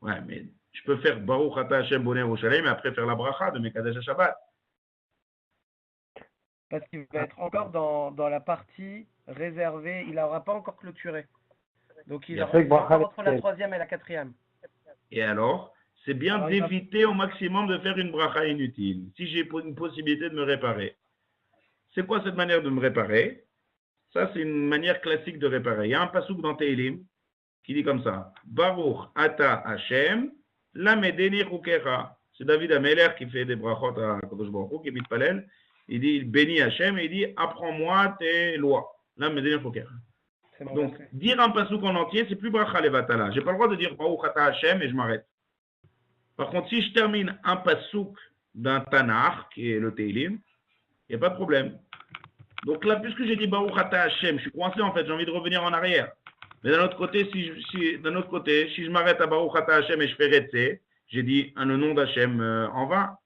Ouais, mais je peux faire Baruch Ata Hashem Boné Yerushalayim et après faire la bracha de Mekadesh Shabbat. Parce qu'il va être encore dans la partie réservée, il n'aura pas encore clôturé. Donc il aura encore entre la troisième et la quatrième. Et alors, c'est bien Alors, d'éviter au maximum de faire une bracha inutile. Si j'ai une possibilité de me réparer. C'est quoi cette manière de me réparer? Ça, c'est une manière classique de réparer. Il y a un pasouk dans Teilim qui dit comme ça. Baruch Ata Hashem Lamedeni Rukecha. C'est David Ameler qui fait des brachot à Kadosh Baruch Hu, qui est mitpalel. Il dit, il bénit Hashem et il dit, apprends-moi tes lois. Lamedeni Rukecha. Donc, dire un pasouk en entier, c'est plus bracha levatala. J'ai pas le droit de dire Baruch Ata Hashem et je m'arrête. Par contre, si je termine un pasouk d'un Tanakh, qui est le Teilim, il n'y a pas de problème. Donc là, puisque j'ai dit Baruch Ata Hashem, je suis coincé en fait, j'ai envie de revenir en arrière. Mais d'un autre côté, si je m'arrête à Baruch Ata Hashem et je fais Retse, j'ai dit le nom d'Hashem en vain.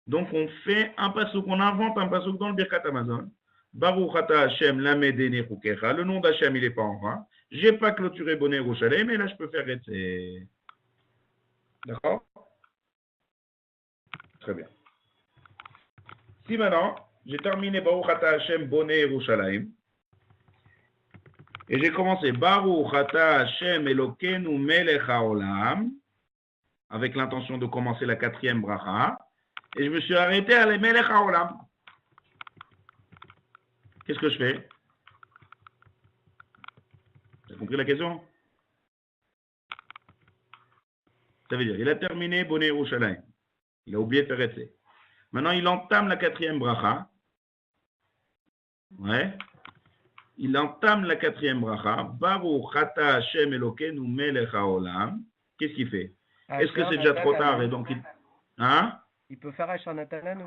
Donc on fait un pasouk, on invente un pasouk dans le Birkat Hamazon. Baruch Ata Hashem Lamedeni Rukecha. Le nom d'Hashem, il n'est pas en vain. Je n'ai pas clôturé Boné Yerushalayim, mais là je peux faire Retse. D'accord? Très bien. Si maintenant, j'ai terminé Baruch Ata Hashem Boné Yerushalayim, et j'ai commencé Baruch Ata Hashem Elokeinu Melech HaOlam, avec l'intention de commencer la quatrième bracha, et je me suis arrêté à les Melech HaOlam. Qu'est-ce que je fais? Vous avez compris la question? Ça veut dire, il a terminé Boné Yerushalayim. Il a oublié de faire Retse. Maintenant, il entame la quatrième bracha. Ouais. Il entame la quatrième bracha. Baruch Ata Hashem Elokeinu Melech HaOlam. Qu'est-ce qu'il fait? Est-ce que c'est déjà trop tard et donc il... Hein? Il peut faire Asher Natananu.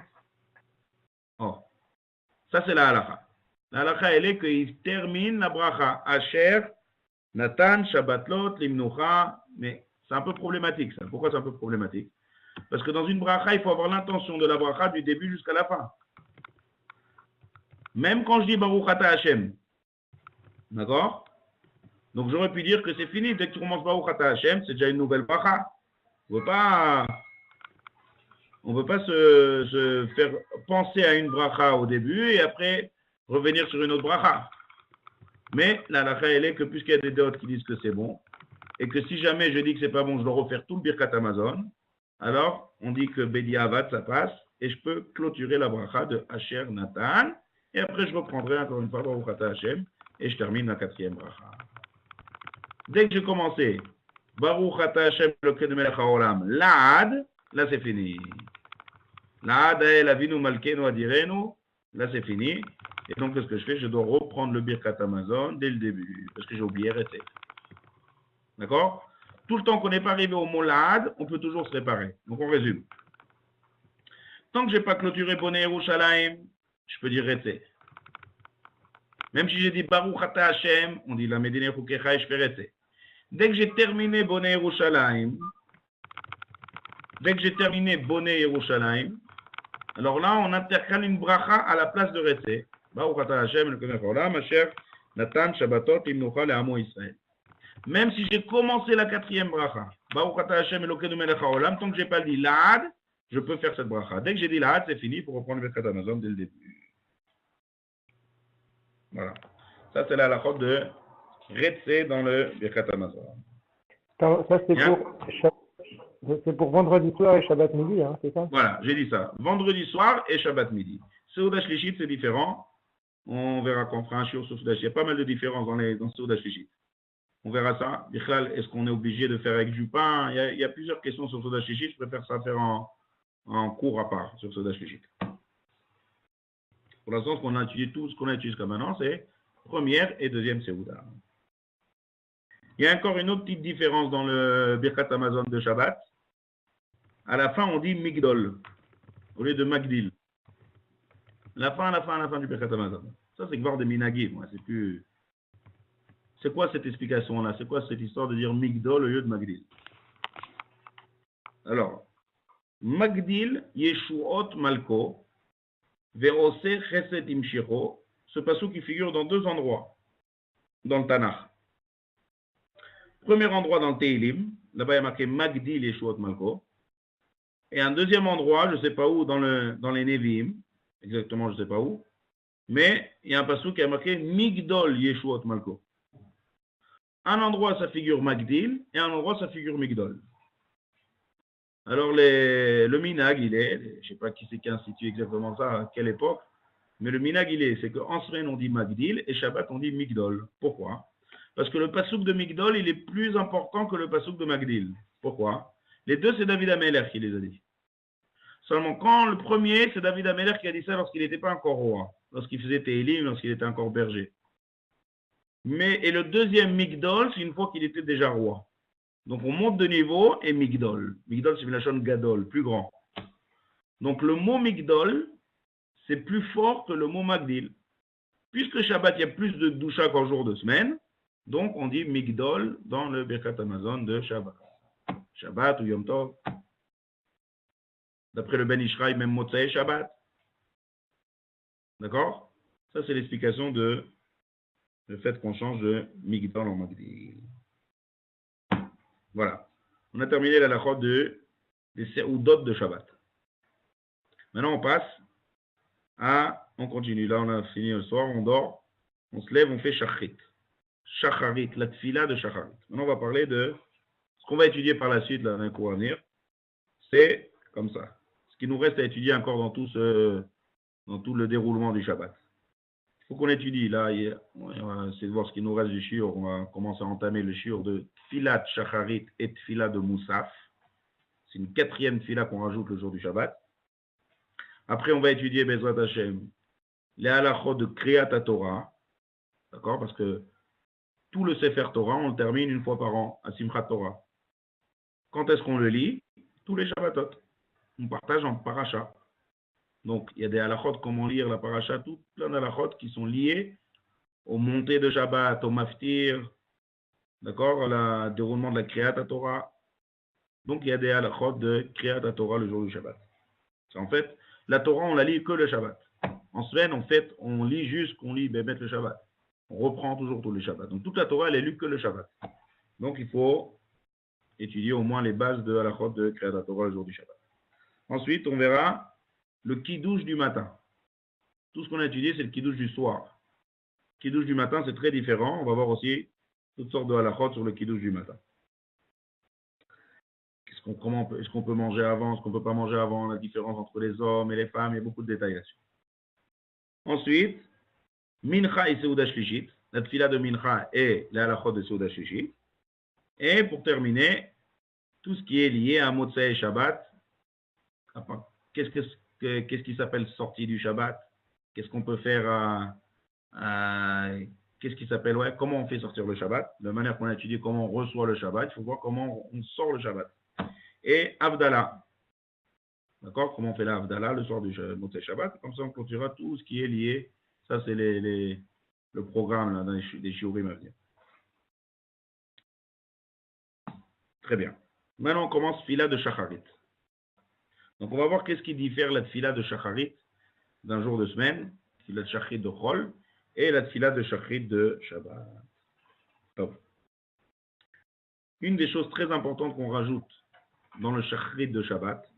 Oh. Ça, c'est la halakha. La halakha, elle est qu'il termine la bracha. Asher, Natan, Shabbatlot, Limnucha. Mais c'est un peu problématique, ça. Pourquoi c'est un peu problématique? Parce que dans une bracha, il faut avoir l'intention de la bracha du début jusqu'à la fin. Même quand je dis Baruch Ata Hashem. D'accord? Donc j'aurais pu dire que c'est fini. Dès que tu commences Baruch Ata Hashem, c'est déjà une nouvelle bracha. On ne veut pas se faire penser à une bracha au début et après revenir sur une autre bracha. Mais la halakha, elle est que puisqu'il y a des d'autres qui disent que c'est bon, et que si jamais je dis que c'est pas bon, je dois refaire tout le Birkat Hamazon, alors on dit que Bediavad, ça passe, et je peux clôturer la bracha de Asher Natan, et après je reprendrai encore une fois Baruch Ata Hashem, et je termine la quatrième bracha. Dès que j'ai commencé, Baruch Ata Hashem Elokeinu Melech HaOlam, Laad, là c'est fini. Laad Ha'el Avinu Malkeinu Adirenu, là c'est fini. Et donc qu'est-ce que je fais? Je dois reprendre le Birkat Hamazon dès le début, parce que j'ai oublié Retse. D'accord? Tout le temps qu'on n'est pas arrivé au mot Laad, on peut toujours se réparer. Donc on résume. Tant que je n'ai pas clôturé Boné Yerushalayim, je peux dire Retse. Même si j'ai dit Baruch Ata Hashem, on dit la Medine Rukecha et je fais Retse. Dès que j'ai terminé Boné Yerushalayim, alors là, on intercale une bracha à la place de Retse. Baruch Ata Hashem, le Kodesh Olam, Asher, Natan, Shabbatot, Imnucha, Le'amo Israël. Même si j'ai commencé la quatrième bracha, Baruch Ata Hashem, Elokeinu Melech HaOlam, tant que je n'ai pas dit Laad, je peux faire cette bracha. Dès que j'ai dit Laad, c'est fini pour reprendre le Birkat Hamazon dès le début. Voilà. Ça, c'est la halakha de Retse dans le Birkat Hamazon. Ça, c'est pour vendredi soir et Shabbat midi, hein, c'est ça? Voilà, j'ai dit ça. Vendredi soir et Shabbat midi. Seuda Shlishit, c'est différent. On verra qu'on fera un shiur sur Seuda Shlishit. Il y a pas mal de différences dans Seuda Shlishit. On verra ça. Bichal, est-ce qu'on est obligé de faire avec du pain? Il y a plusieurs questions sur Seuda Shlishit. Je préfère ça faire en cours à part sur Seuda Shlishit. Pour l'instant, tout ce qu'on a étudié jusqu'à maintenant, c'est première et deuxième Seuda. Il y a encore une autre petite différence dans le Birkat Hamazon de Shabbat. À la fin, on dit Migdol au lieu de Magdil. La fin du Birkat Hamazon. Ça, c'est Gvar de Minagim. C'est plus... C'est quoi cette explication-là? C'est quoi cette histoire de dire Migdol au lieu de Magdil? Alors, Magdil, Yeshuot Malko, Ve'ose Chesed Imshiro, ce passouk qui figure dans deux endroits dans le Tanakh. Premier endroit dans le Teilim, là-bas il y a marqué Magdil Yeshuot Malko. Et un deuxième endroit, je ne sais pas où, dans les Nevi'im, exactement je ne sais pas où, mais il y a un passouk qui a marqué Migdol Yeshuot Malko. Un endroit ça figure Magdil et un endroit ça figure Migdol. Alors le minag il est, je ne sais pas qui c'est qui a institué exactement ça, à quelle époque, mais le minag il est, c'est qu'en semaine on dit Magdil et Shabbat on dit Migdol. Pourquoi? Parce que le passouk de Migdol il est plus important que le passouk de Magdil. Pourquoi? Les deux c'est David Ameler qui les a dit. Seulement quand le premier c'est David Ameler qui a dit ça lorsqu'il n'était pas encore roi, lorsqu'il faisait Télim, lorsqu'il était encore berger. Et le deuxième Migdol c'est une fois qu'il était déjà roi. Donc on monte de niveau et Migdol. Migdol c'est une lachon gadol, plus grand. Donc le mot Migdol, c'est plus fort que le mot Magdil. Puisque Shabbat, il y a plus de doucha qu'en jour de semaine, donc on dit Migdol dans le Birkat Hamazon de Shabbat. Shabbat ou Yom Tov. D'après le Ben Ishraï, même Motzei Shabbat. D'accord? Ça c'est l'explication de le fait qu'on change de Migdol en Magdil. Voilà. On a terminé la lachot des Seoudot de Shabbat. Maintenant, on passe on continue. Là, on a fini le soir, on dort, on se lève, on fait Shacharit. Shacharit, la tfila de Shacharit. Maintenant, on va parler de ce qu'on va étudier par la suite, là, dans un cours à venir. C'est comme ça. Ce qui nous reste à étudier encore dans tout le déroulement du Shabbat. Il faut qu'on étudie. Là, on va essayer de voir ce qui nous reste du shiur. On va commencer à entamer le shiur de Tfilat Shacharit et Tfilat de Moussaf. C'est une quatrième Tfilat qu'on rajoute le jour du Shabbat. Après, on va étudier Bezrat Hashem, les halachot de Kriyat Torah. D'accord? Parce que tout le Sefer Torah, on le termine une fois par an, à Simchat Torah. Quand est-ce qu'on le lit? Tous les Shabbatot. On partage en paracha. Donc, il y a des halachot, comment lire la paracha, tout plein d'halachot qui sont liés aux montées de Shabbat, au maftir, d'accord, au déroulement de la Kriyat Torah. Donc, il y a des halachot de Kriyat Torah le jour du Shabbat. C'est en fait, la Torah, on la lit que le Shabbat. En semaine, en fait, on lit juste qu'on lit Bémet le Shabbat. On reprend toujours tous les Shabbats. Donc, toute la Torah, elle est lue que le Shabbat. Donc, il faut étudier au moins les bases de halachot de Kriyat Torah le jour du Shabbat. Ensuite, on verra le kidouche du matin. Tout ce qu'on a étudié, c'est le kidouche du soir. Le kidouche du matin, c'est très différent. On va voir aussi toutes sortes de halachot sur le kidouche du matin. Est-ce qu'on peut manger avant, est-ce qu'on ne peut pas manger avant, la différence entre les hommes et les femmes, il y a beaucoup de détails là-dessus. Ensuite, Mincha et Seuda Shlishit, la tfila de Mincha et la halachot de Seuda Shlishit. Et pour terminer, tout ce qui est lié à Motzei et Shabbat. Qu'est-ce qui s'appelle sortie du Shabbat? Qu'est-ce qu'on peut faire qu'est-ce qui s'appelle, comment on fait sortir le Shabbat? De la manière qu'on a étudié comment on reçoit le Shabbat, il faut voir comment on sort le Shabbat. Et Avdallah. D'accord? Comment on fait la Avdallah le soir du Motzei Shabbat? Comme ça, on clôturera tout ce qui est lié. Ça, c'est le programme là, dans des shiurim à venir. Très bien. Maintenant, on commence Fila de Shacharit. Donc, on va voir qu'est-ce qui diffère la Tfila de Shacharit d'un jour de semaine, la Shacharit de Chol, et la Tfila de Shacharit de Shabbat. Top. Une des choses très importantes qu'on rajoute dans le Shacharit de Shabbat,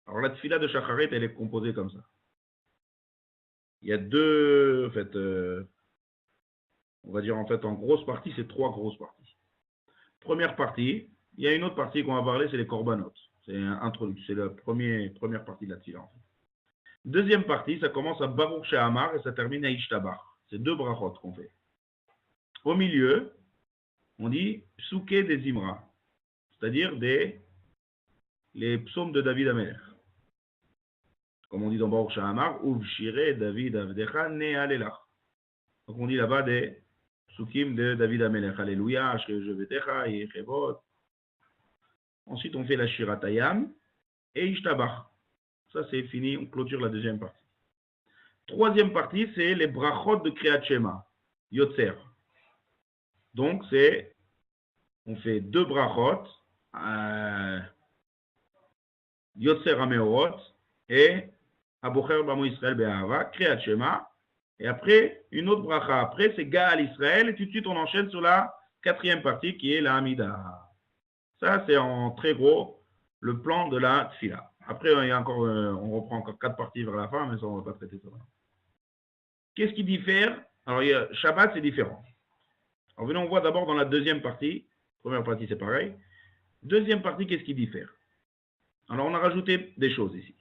alors la Tfila de Shacharit, elle est composée comme ça. Il y a deux, en fait, on va dire en fait en grosse partie, c'est trois grosses parties. Première partie, il y a une autre partie qu'on va parler, c'est les korbanot. C'est la première partie de la tfila. En fait. Deuxième partie, ça commence à Baruch She'amar et ça termine à Ishtabar. C'est deux brachot qu'on fait. Au milieu, on dit Psuké des Imra, c'est-à-dire les psaumes de David Amelech. Comme on dit dans Baruch She'amar, Uv Shireh David Avdecha Ne'alelach. Donc on dit là-bas des psukim de David Amelech. Alléluia, Ashrei Jevetecha, Yechevot. Ensuite, on fait la Shiratayam et Ishtabach. Ça, c'est fini. On clôture la deuxième partie. Troisième partie, c'est les brachot de Kriyat Shema, Yotzer. Donc, on fait deux brachot, Yotzer Ameorot et Abocher Bamo Israël Be'ahava, Kriyat Shema Et après, une autre bracha. Après, c'est Gaal Israël. Et tout de suite, on enchaîne sur la 4e partie qui est la Hamida. Ça, c'est en très gros le plan de la Tfila. Après, il y a encore, on reprend encore 4 parties vers la fin, mais ça, on ne va pas traiter ça. Qu'est-ce qui diffère? Alors, Shabbat, c'est différent. Alors, venons, on voit d'abord dans la 2e partie. Première partie, c'est pareil. 2e partie, qu'est-ce qui diffère? Alors, on a rajouté des choses ici.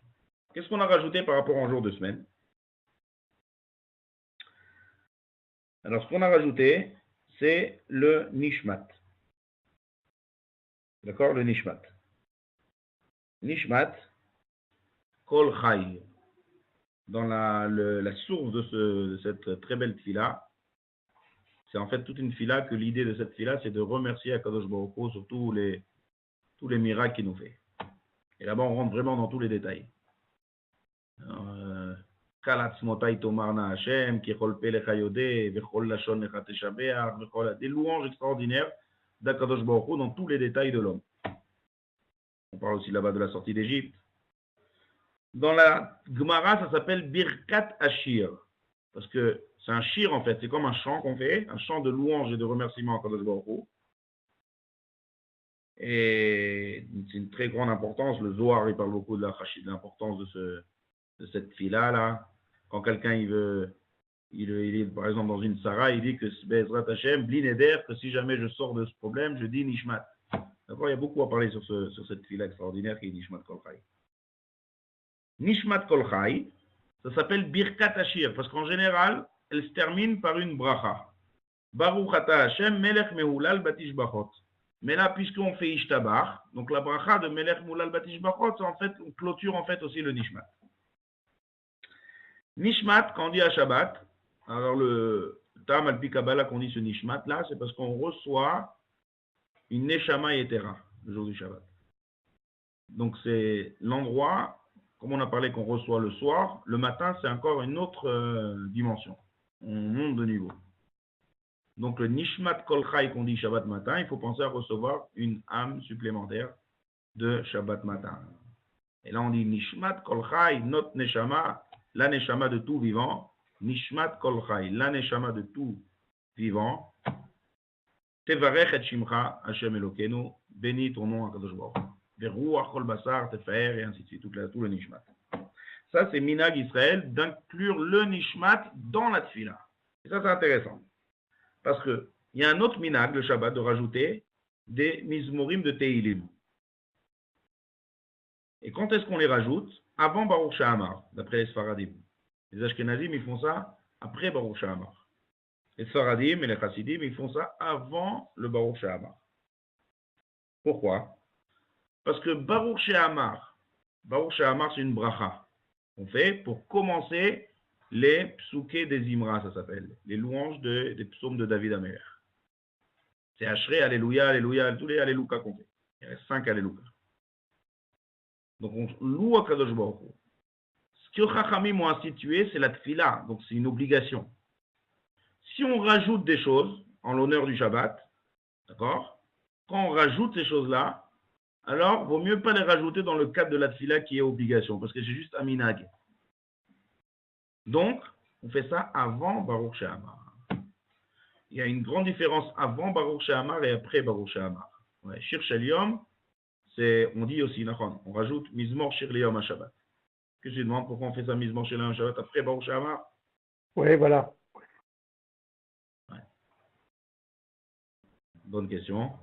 Qu'est-ce qu'on a rajouté par rapport au jour de semaine? Alors, ce qu'on a rajouté, c'est le Nishmat. D'accord? Le Nishmat. Nishmat, Kol Chai. Dans la source de cette très belle tfila, c'est en fait toute une tfila que l'idée de cette tfila, c'est de remercier Akadosh Baruch Hu sur tous les miracles qu'il nous fait. Et là-bas, on rentre vraiment dans tous les détails. Des louanges extraordinaires d'Akadosh Baruch Hu dans tous les détails de l'homme. On parle aussi là-bas de la sortie d'Égypte. Dans la Gemara, ça s'appelle Birkat Ashir. Parce que c'est un shir en fait, c'est comme un chant qu'on fait, un chant de louange et de remerciement à Akadosh Baruch Hu. Et c'est une très grande importance. Le Zohar, il parle beaucoup de l'importance de cette fila-là. Quand quelqu'un il est par exemple dans une Sarah, il dit que Be'ezrat Hashem, Blineder, que si jamais je sors de ce problème, je dis Nishmat. D'accord, il y a beaucoup à parler sur cette fila extraordinaire qui est Nishmat Kol Chai. Nishmat Kol Chai, ça s'appelle Birkat Ashir, parce qu'en général, elle se termine par une bracha. Baruch Ata Hashem, Melech Mehulal Batish Bachot. Mais là, puisqu'on fait Ishtabach, donc la bracha de Melech Mehulal Batish Bachot, c'est en fait, on clôture en fait aussi le Nishmat. Nishmat, quand on dit à Shabbat, alors le Tam Alpi Kabbalah qu'on dit ce Nishmat là, c'est parce qu'on reçoit une Neshama Yetera le jour du Shabbat. Donc c'est l'endroit, comme on a parlé qu'on reçoit le soir, le matin c'est encore une autre dimension. On monte de niveau. Donc le Nishmat Kol Chai qu'on dit Shabbat matin, il faut penser à recevoir une âme supplémentaire de Shabbat matin. Et là on dit Nishmat Kol Chai, notre Neshama, la Neshama de tout vivant, Nishmat Kol Chai, la Neshama de tout vivant, Tevarech et Shimcha, Hashem Elokeinu, bénis ton nom à Kadosh Baruch Hu. Veruach Kol Basar, Tefaer, et ainsi de suite, tout le Nishmat. Ça, c'est Minag Israël d'inclure le Nishmat dans la Tfila. Et ça, c'est intéressant. Parce qu'il y a un autre Minag, le Shabbat, de rajouter des Mizmorim de Teilim. Et quand est-ce qu'on les rajoute? Avant Baruch Sha'amar, d'après les Sfaradim. Les Ashkenazim, ils font ça après Baruch Sha'amar. Les Sfaradim et les Chassidim, ils font ça avant le Baruch Sha'amar. Pourquoi? Parce que Baruch Sha'amar, c'est une bracha. On fait pour commencer les psuké des Imra, ça s'appelle. Les louanges des psaumes de David Améler. C'est Ashrei, Alléluia, Alléluia, tous les Alléluia qu'on fait. Il y a 5 Alléluia. Donc on loue à Kadosh Baruch Hu. Ce que Chachamim ont institué, c'est la tfila, donc c'est une obligation. Si on rajoute des choses en l'honneur du Shabbat, d'accord? Quand on rajoute ces choses-là, alors vaut mieux pas les rajouter dans le cadre de la tfila qui est obligation, parce que c'est juste un minag. Donc, on fait ça avant Baruch Sha'amar. Il y a une grande différence avant Baruch Sha'amar et après Baruch Sha'amar. Ouais, Shir Shel Yom, on dit aussi, on rajoute Mizmor Shir Leyom à Shabbat. Que je demande pourquoi on fait ça Mizmor Shir Leyom à Shabbat après Baruch Sha'amar? Oui, voilà. Ouais. Bonne question.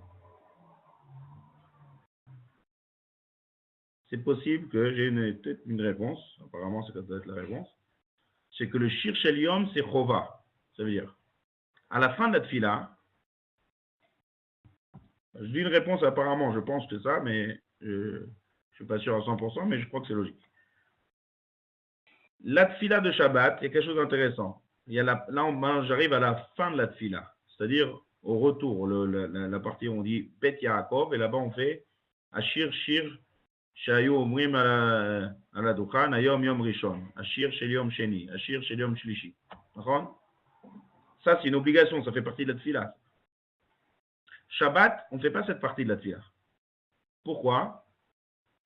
C'est possible que j'ai peut-être une réponse. Apparemment, c'est peut-être la réponse. C'est que le Shir Shel Yom, c'est Chova. Ça veut dire, à la fin de la Tfila, je dis une réponse apparemment, je pense que c'est ça, mais je ne suis pas sûr à 100%, mais je crois que c'est logique. La Tfila de Shabbat, il y a quelque chose d'intéressant. Là, j'arrive à la fin de la Tfila, c'est-à-dire au retour, la partie où on dit Bet Yaakov, et là-bas on fait Ashir Shir Shayu Omrim à la Dukhan, Ayom Yom Rishon, Ashir Shel Yom Sheni, Ashir Shel Yom Shlishi. D'accord? Ça, c'est une obligation, ça fait partie de la Tfila. Shabbat, on ne fait pas cette partie de la Tfila. Pourquoi?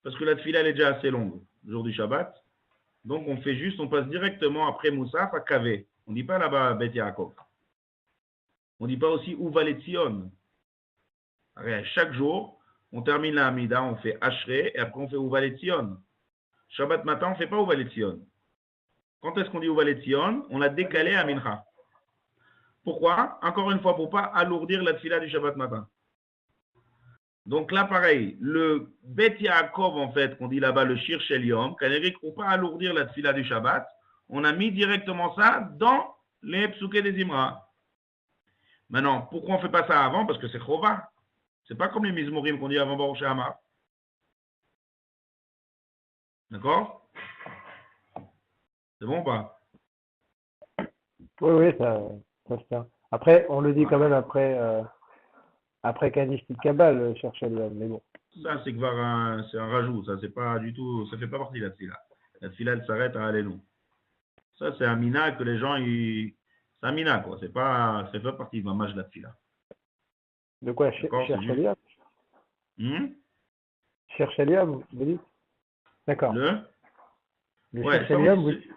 Parce que la Tfila, elle est déjà assez longue, le jour du Shabbat. Donc, on passe directement après Moussaf à Kavé. On ne dit pas là-bas Bet Yaakov. On ne dit pas aussi Uvalet Sion. Chaque jour, on termine la Hamida, on fait Ashrei et après on fait Uvalet Sion. Shabbat matin, on ne fait pas Uvalet Sion. Quand est-ce qu'on dit Uvalet Sion? On l'a décalé à Mincha. Pourquoi? Encore une fois, pour ne pas alourdir la tfila du Shabbat matin. Donc là, pareil, le Bet Yaakov, en fait, qu'on dit là-bas, le Shir Shel Yom, pour ne pas alourdir la tfila du Shabbat, on a mis directement ça dans les psuké des Imra. Maintenant, pourquoi on ne fait pas ça avant? Parce que c'est Chova. C'est pas comme les Mizmorim qu'on dit avant Baruch She'amar. D'accord? C'est bon ou pas? Oui, ça se tient. Après, on le dit quand même après Kaddish Kabbal, le chercher le mais bon. Ça, c'est un rajout. Ça, c'est pas du tout, ça fait pas partie de la tfila. La tfila, elle s'arrête à Allélu. Ça, c'est un mina que les gens, c'est un mina, quoi. Ça fait pas partie de ma de la tfila. De quoi? Chercher Liam? Chercher Liam, vous dites? D'accord. Le chercher Liam, oui.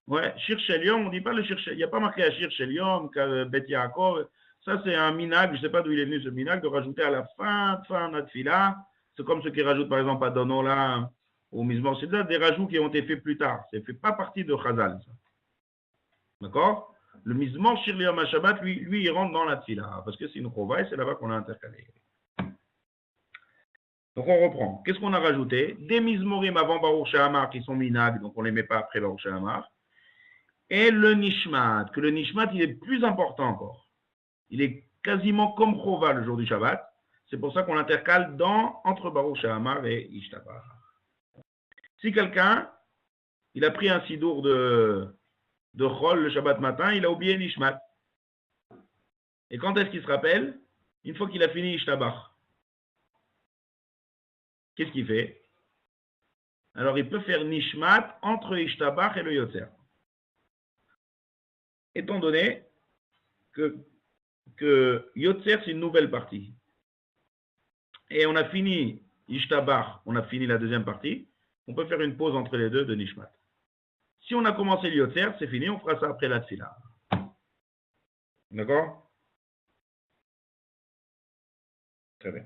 Ouais, Shir Shel Yom, on ne dit pas le Shir Shel Yom. Il n'y a pas marqué à Shir Shel Yom, Bet Yaakov. Ça, c'est un minag, je ne sais pas d'où il est venu ce minag, de rajouter à la fin de la tfila. C'est comme ceux qui rajoutent, par exemple, à Donola, au Mizmor. C'est des rajouts qui ont été faits plus tard. Ça ne fait pas partie de Chazal, ça. D'accord? Le Mizmor Shir Yom HaShabbat, lui, il rentre dans la tfila. Parce que c'est une chova et c'est là-bas qu'on a intercalé. Donc, on reprend. Qu'est-ce qu'on a rajouté? Des Mizmorim avant Baruch She'amar qui sont minag, donc on ne les met pas après Baruch She'amar. Et le Nishmat, que le Nishmat, il est plus important encore. Il est quasiment comme Chova le jour du Shabbat. C'est pour ça qu'on l'intercale entre Baruch She'amar et Ishtabach. Si quelqu'un, il a pris un sidour de Chol le Shabbat matin, il a oublié Nishmat. Et quand est-ce qu'il se rappelle? Une fois qu'il a fini Ishtabach. Qu'est-ce qu'il fait? Alors, il peut faire Nishmat entre Ishtabach et le Yotzer. Étant donné que Yotzer, c'est une nouvelle partie. Et on a fini Ishtabach, on a fini la deuxième partie, on peut faire une pause entre les deux de Nishmat. Si on a commencé le Yotzer, c'est fini, on fera ça après la Tfila. D'accord? Très bien.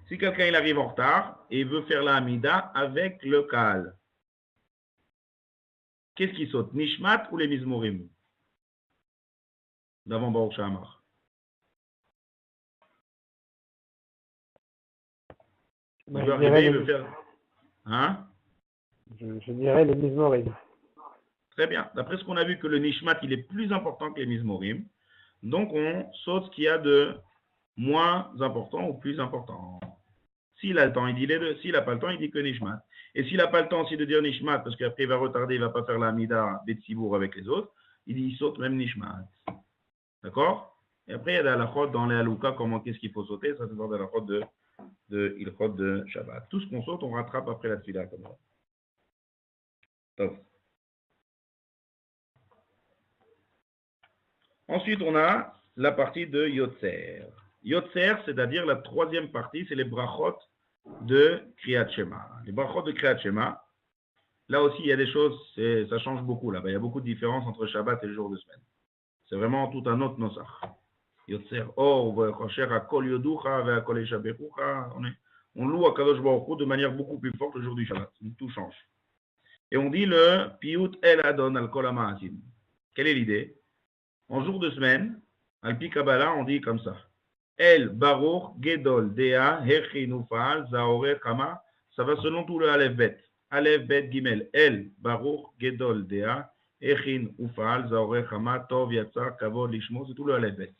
Si quelqu'un il arrive en retard et veut faire la Hamida avec le Kaal, qu'est-ce qui saute? Nishmat ou les Mizmorim? D'avant Baruch She'amar. Il veut arriver, il veut faire... Hein? Je dirais les Mizmorim. Très bien. D'après ce qu'on a vu que le Nishmat, il est plus important que les Mizmorim. Donc, on saute ce qu'il y a de moins important ou plus important. S'il a le temps, il dit les deux. S'il n'a pas le temps, il dit que Nishmat. Et s'il n'a pas le temps aussi de dire Nishmat, parce qu'après il va retarder, il ne va pas faire la Hamida Betsibour avec les autres, il saute même Nishmat. D'accord? Et après, il y a la halachot dans les halouka, qu'est-ce qu'il faut sauter? Ça, c'est dans la halachot de Ilchot de Shabbat. Tout ce qu'on saute, on rattrape après la tfila. Comme ça. Top. Ensuite, on a la partie de Yotzer. Yotzer, c'est-à-dire la troisième partie, c'est les brachot de Kriyat Shema. Les brachot de Kriyat Shema, là aussi, il y a des choses, ça change beaucoup là-bas. Il y a beaucoup de différences entre Shabbat et le jour de semaine. C'est vraiment tout un autre nosach. Yotzer or, v'chocher hakol yoducha ve'hakol yishabechucha. On loue à Kadosh Baruch Hu de manière beaucoup plus forte le jour du Shabbat. Tout change. Et on dit le piyut el adon al kol ha'ma'asim. Quelle est l'idée? En jour de semaine, al pi Kabbalah, on dit comme ça. El Baruch Gedol Dea Hechinufal Zaore Kama. Ça va selon tout le Aleph Bet. Aleph Bet Gimel. El Baruch Gedol Dea Hechinufal Zaore Kama Tov Yatzar Kavod Lishmo. C'est tout le Aleph Bet.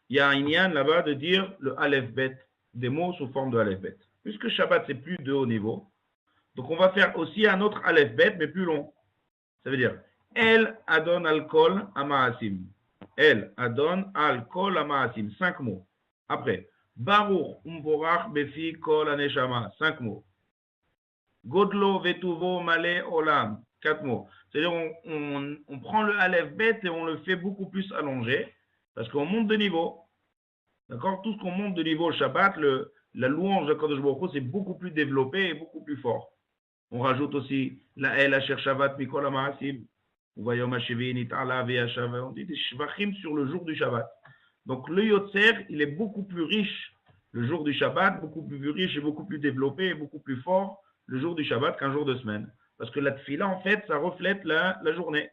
Il y a un inyan là-bas de dire le Aleph Bet, des mots sous forme de Aleph Bet. Puisque Shabbat c'est plus de haut niveau, donc on va faire aussi un autre Aleph Bet mais plus long. Ça veut dire El Adon Alkol Amaasim. El Adon Alkol Amaasim. 5 mots. Après, Baruch Umvorach Befi Kol Aneshama. 5 mots. Godlo Vetuvo Male Olam. 4 mots. C'est-à-dire on prend le Aleph Bet et on le fait beaucoup plus allongé parce qu'on monte de niveau. D'accord? Tout ce qu'on monte de niveau au Shabbat, la louange de Kadosh Baruch Hu, c'est beaucoup plus développé et beaucoup plus fort. On rajoute aussi la El Asher Shabbat Mikol HaMa'asim. On dit des shvachim sur le jour du Shabbat. Donc le Yotzer, il est beaucoup plus riche le jour du Shabbat, beaucoup plus riche et beaucoup plus développé et beaucoup plus fort le jour du Shabbat qu'un jour de semaine. Parce que la tfila, en fait, ça reflète la journée.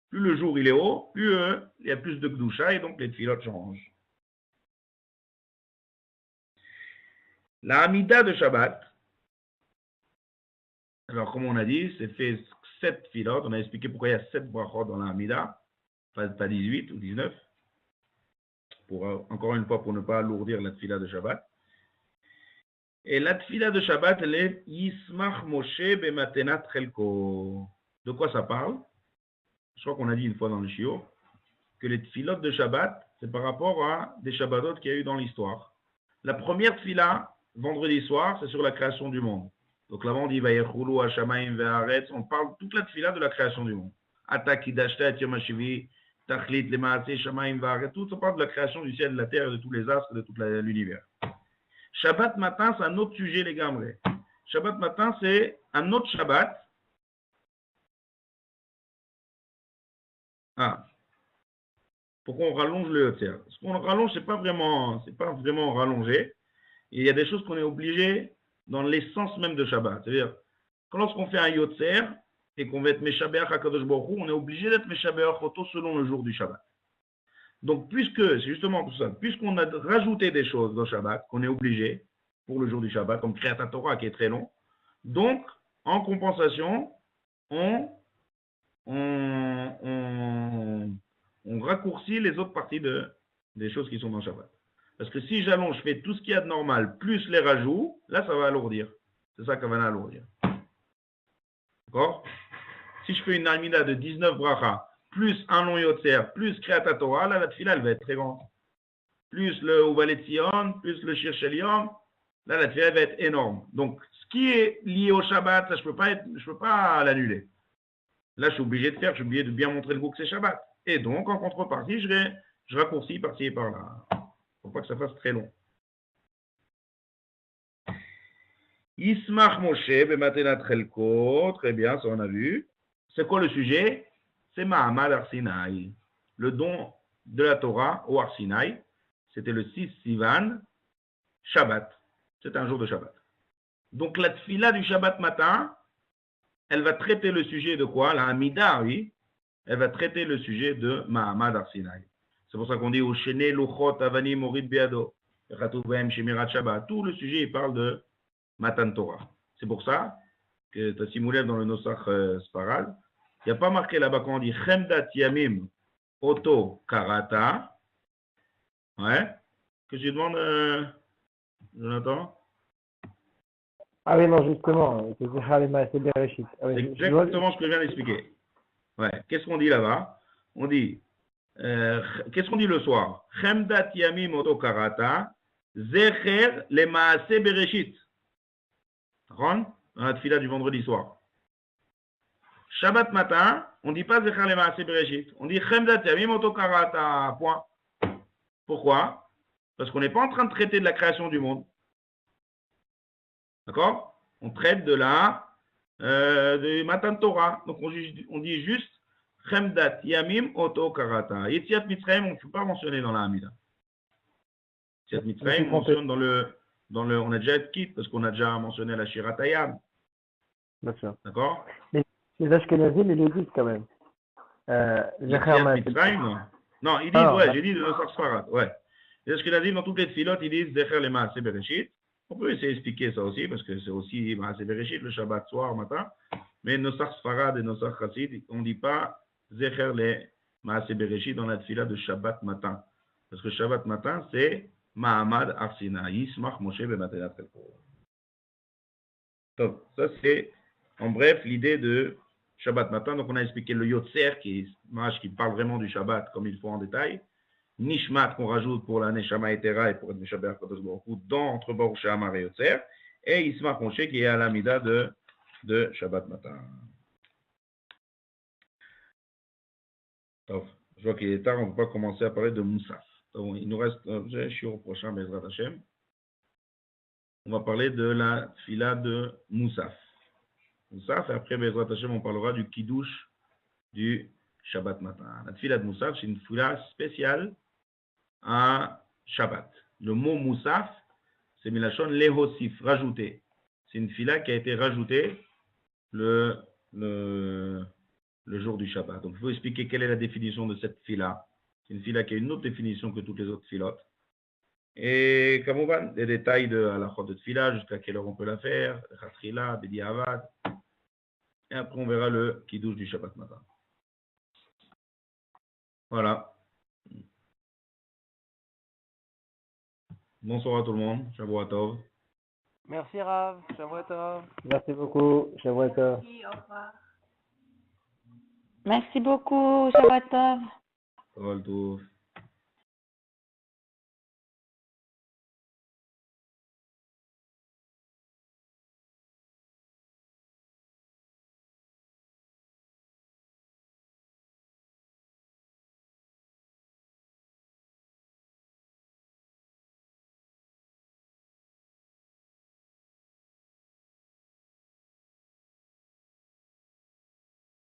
Plus le jour il est haut, plus il y a plus de Kedusha et donc les tfilot changent. La Hamida de Shabbat, alors comme on a dit, c'est fait 7 tfilot. On a expliqué pourquoi il y a 7 brachot dans la Hamida, pas 18 ou 19. Encore une fois, pour ne pas alourdir la tfila de Shabbat. Et la tfila de Shabbat, elle est Yismach Moshe bematenat chelko. De quoi ça parle? Je crois qu'on a dit une fois dans le shiur que les tfilot de Shabbat, c'est par rapport à des Shabbatot qu'il y a eu dans l'histoire. La première tfila, vendredi soir, c'est sur la création du monde. Donc là-bas, on dit Vayechulu Hashamayim ve'aretz. On parle toute la tfila de la création du monde. Ata kidashta et yom hashivi. Tachlit, les Maaseh, Shamaim, Varet, tout ça parle de la création du ciel, de la terre, de tous les astres, de tout l'univers. Shabbat matin, c'est un autre sujet, les gars. Shabbat matin, c'est un autre Shabbat. Ah. Pourquoi on rallonge le Yotzer? Ce qu'on rallonge, c'est pas vraiment rallongé. Et il y a des choses qu'on est obligé dans l'essence même de Shabbat. C'est-à-dire, lorsqu'on fait un Yotzer, et qu'on va être Meshabeach HaKadosh Baruch Hu, on est obligé d'être Meshabeach Oto selon le jour du Shabbat. Donc, c'est justement pour ça, puisqu'on a rajouté des choses dans Shabbat, qu'on est obligé pour le jour du Shabbat, comme Kriyat Torah qui est très long, donc, en compensation, on raccourcit les autres parties des choses qui sont dans Shabbat. Parce que si j'allonge, je fais tout ce qu'il y a de normal, plus les rajouts, là, ça va alourdir. C'est ça qui va alourdir. D'accord? Si je fais une Amida de 19 brachas, plus un long Yotzer, plus Kriyat Torah, là, la tfila, elle va être très grande. Plus le Uvalet Sion, plus le Shir Shel Yom, là, la tfila, elle va être énorme. Donc, ce qui est lié au Shabbat, ça, je peux pas l'annuler. Là, je suis obligé de bien montrer le goût que c'est Shabbat. Et donc, en contrepartie, je raccourcis par-ci et par-là. Faut pas que ça fasse très long. Yismach Moshe bematenat chelko, très bien, ça on a vu. C'est quoi le sujet? C'est Mahamad Har Sinai. Le don de la Torah au Har Sinai, c'était le 6 Sivan, Shabbat. C'est un jour de Shabbat. Donc la tfila du Shabbat matin, elle va traiter le sujet de quoi? La Hamida, oui. Elle va traiter le sujet de Mahamad Har Sinai. C'est pour ça qu'on dit au Shene Luchot Avanim Morid Beado. Shemirat Shabbat. Tout le sujet, il parle de Matan Torah. C'est pour ça que tu as simulé dans le Nosach Sfarad. Il n'y a pas marqué là-bas quand on dit Chemdat Yamim Oto Karata. Ouais. Que je demande, Jonathan? Ah oui, non, justement. C'est exactement ce que je viens d'expliquer. Ouais. Qu'est-ce qu'on dit là-bas? On dit, qu'est-ce qu'on dit le soir? Chemdat Yamim Oto Karata. Zecher le Maase Bereshit. Dans la tfila du vendredi soir. Shabbat matin, on ne dit pas Zecher le Maase Bereshit. On dit Chemdat Yamim Oto Karata. Point. Pourquoi? Parce qu'on n'est pas en train de traiter de la création du monde. D'accord? On traite de Matan Torah. Donc on dit juste Chemdat Yamim Oto Karata. Yetziat Mitzrayim, on ne peut pas mentionner dans la Hamida. Yetziat Mitzrayim, on mentionne dans le, on a déjà été quitte parce qu'on a déjà mentionné la Shirat Hayam. D'accord? Les Ashkenazim, ils le disent quand même. Yetziat Mitzrayim, non, ils disent, ouais, j'ai dit de Nosach Sfarad, ouais. Les Ashkenazim, dans toutes les tfilotes, ils disent Zecher le Maase Bereshit. On peut essayer d'expliquer ça aussi, parce que c'est aussi Maase Bereshit, le Shabbat soir, matin. Mais Nosach Sfarad et Nosach Chassid, on ne dit pas Zecher le Maase Bereshit dans la tfila de Shabbat matin. Parce que Shabbat matin, c'est Mahamad Har Sinai, Yismach Moshe bematenat chelko. Donc, ça c'est, en bref, l'idée de Shabbat matin. Donc, on a expliqué le Yotzer, qui parle vraiment du Shabbat, comme il faut en détail. Nishmat, qu'on rajoute pour la Neshama Etera et pour le Meshabeach HaKadosh Baruch Hu, entre Baruch She'amar et Yotzer. Et Yismach Moshe, qui est à l'Amida de Shabbat matin. Donc, je vois qu'il est tard, on ne peut pas commencer à parler de Moussaf. Donc, il nous reste, je suis au prochain, Bezrat Hashem. On va parler de la fila de Moussaf. Moussaf, et après, Bezrat Hashem, on parlera du Kiddush du Shabbat matin. La tefila de Moussaf, c'est une tefila spéciale à Shabbat. Le mot Moussaf, c'est Milachon Lehosif, rajouter. C'est une tefila qui a été rajoutée le jour du Shabbat. Donc, il faut expliquer quelle est la définition de cette tefila. C'est une tefila qui a une autre définition que toutes les autres tefilot. Et comme on va, les détails de la de tefila, jusqu'à quelle heure on peut la faire, Khatrila, Bedi Avad. Et après, on verra le Kiddush du Shabbat matin. Voilà. Bonsoir à tout le monde. Shavua Tov. Merci Rav, Shavua Tov. Merci beaucoup. Shavua Tov. Merci, au revoir. Merci beaucoup, Shabbat Tov. Kol Tov.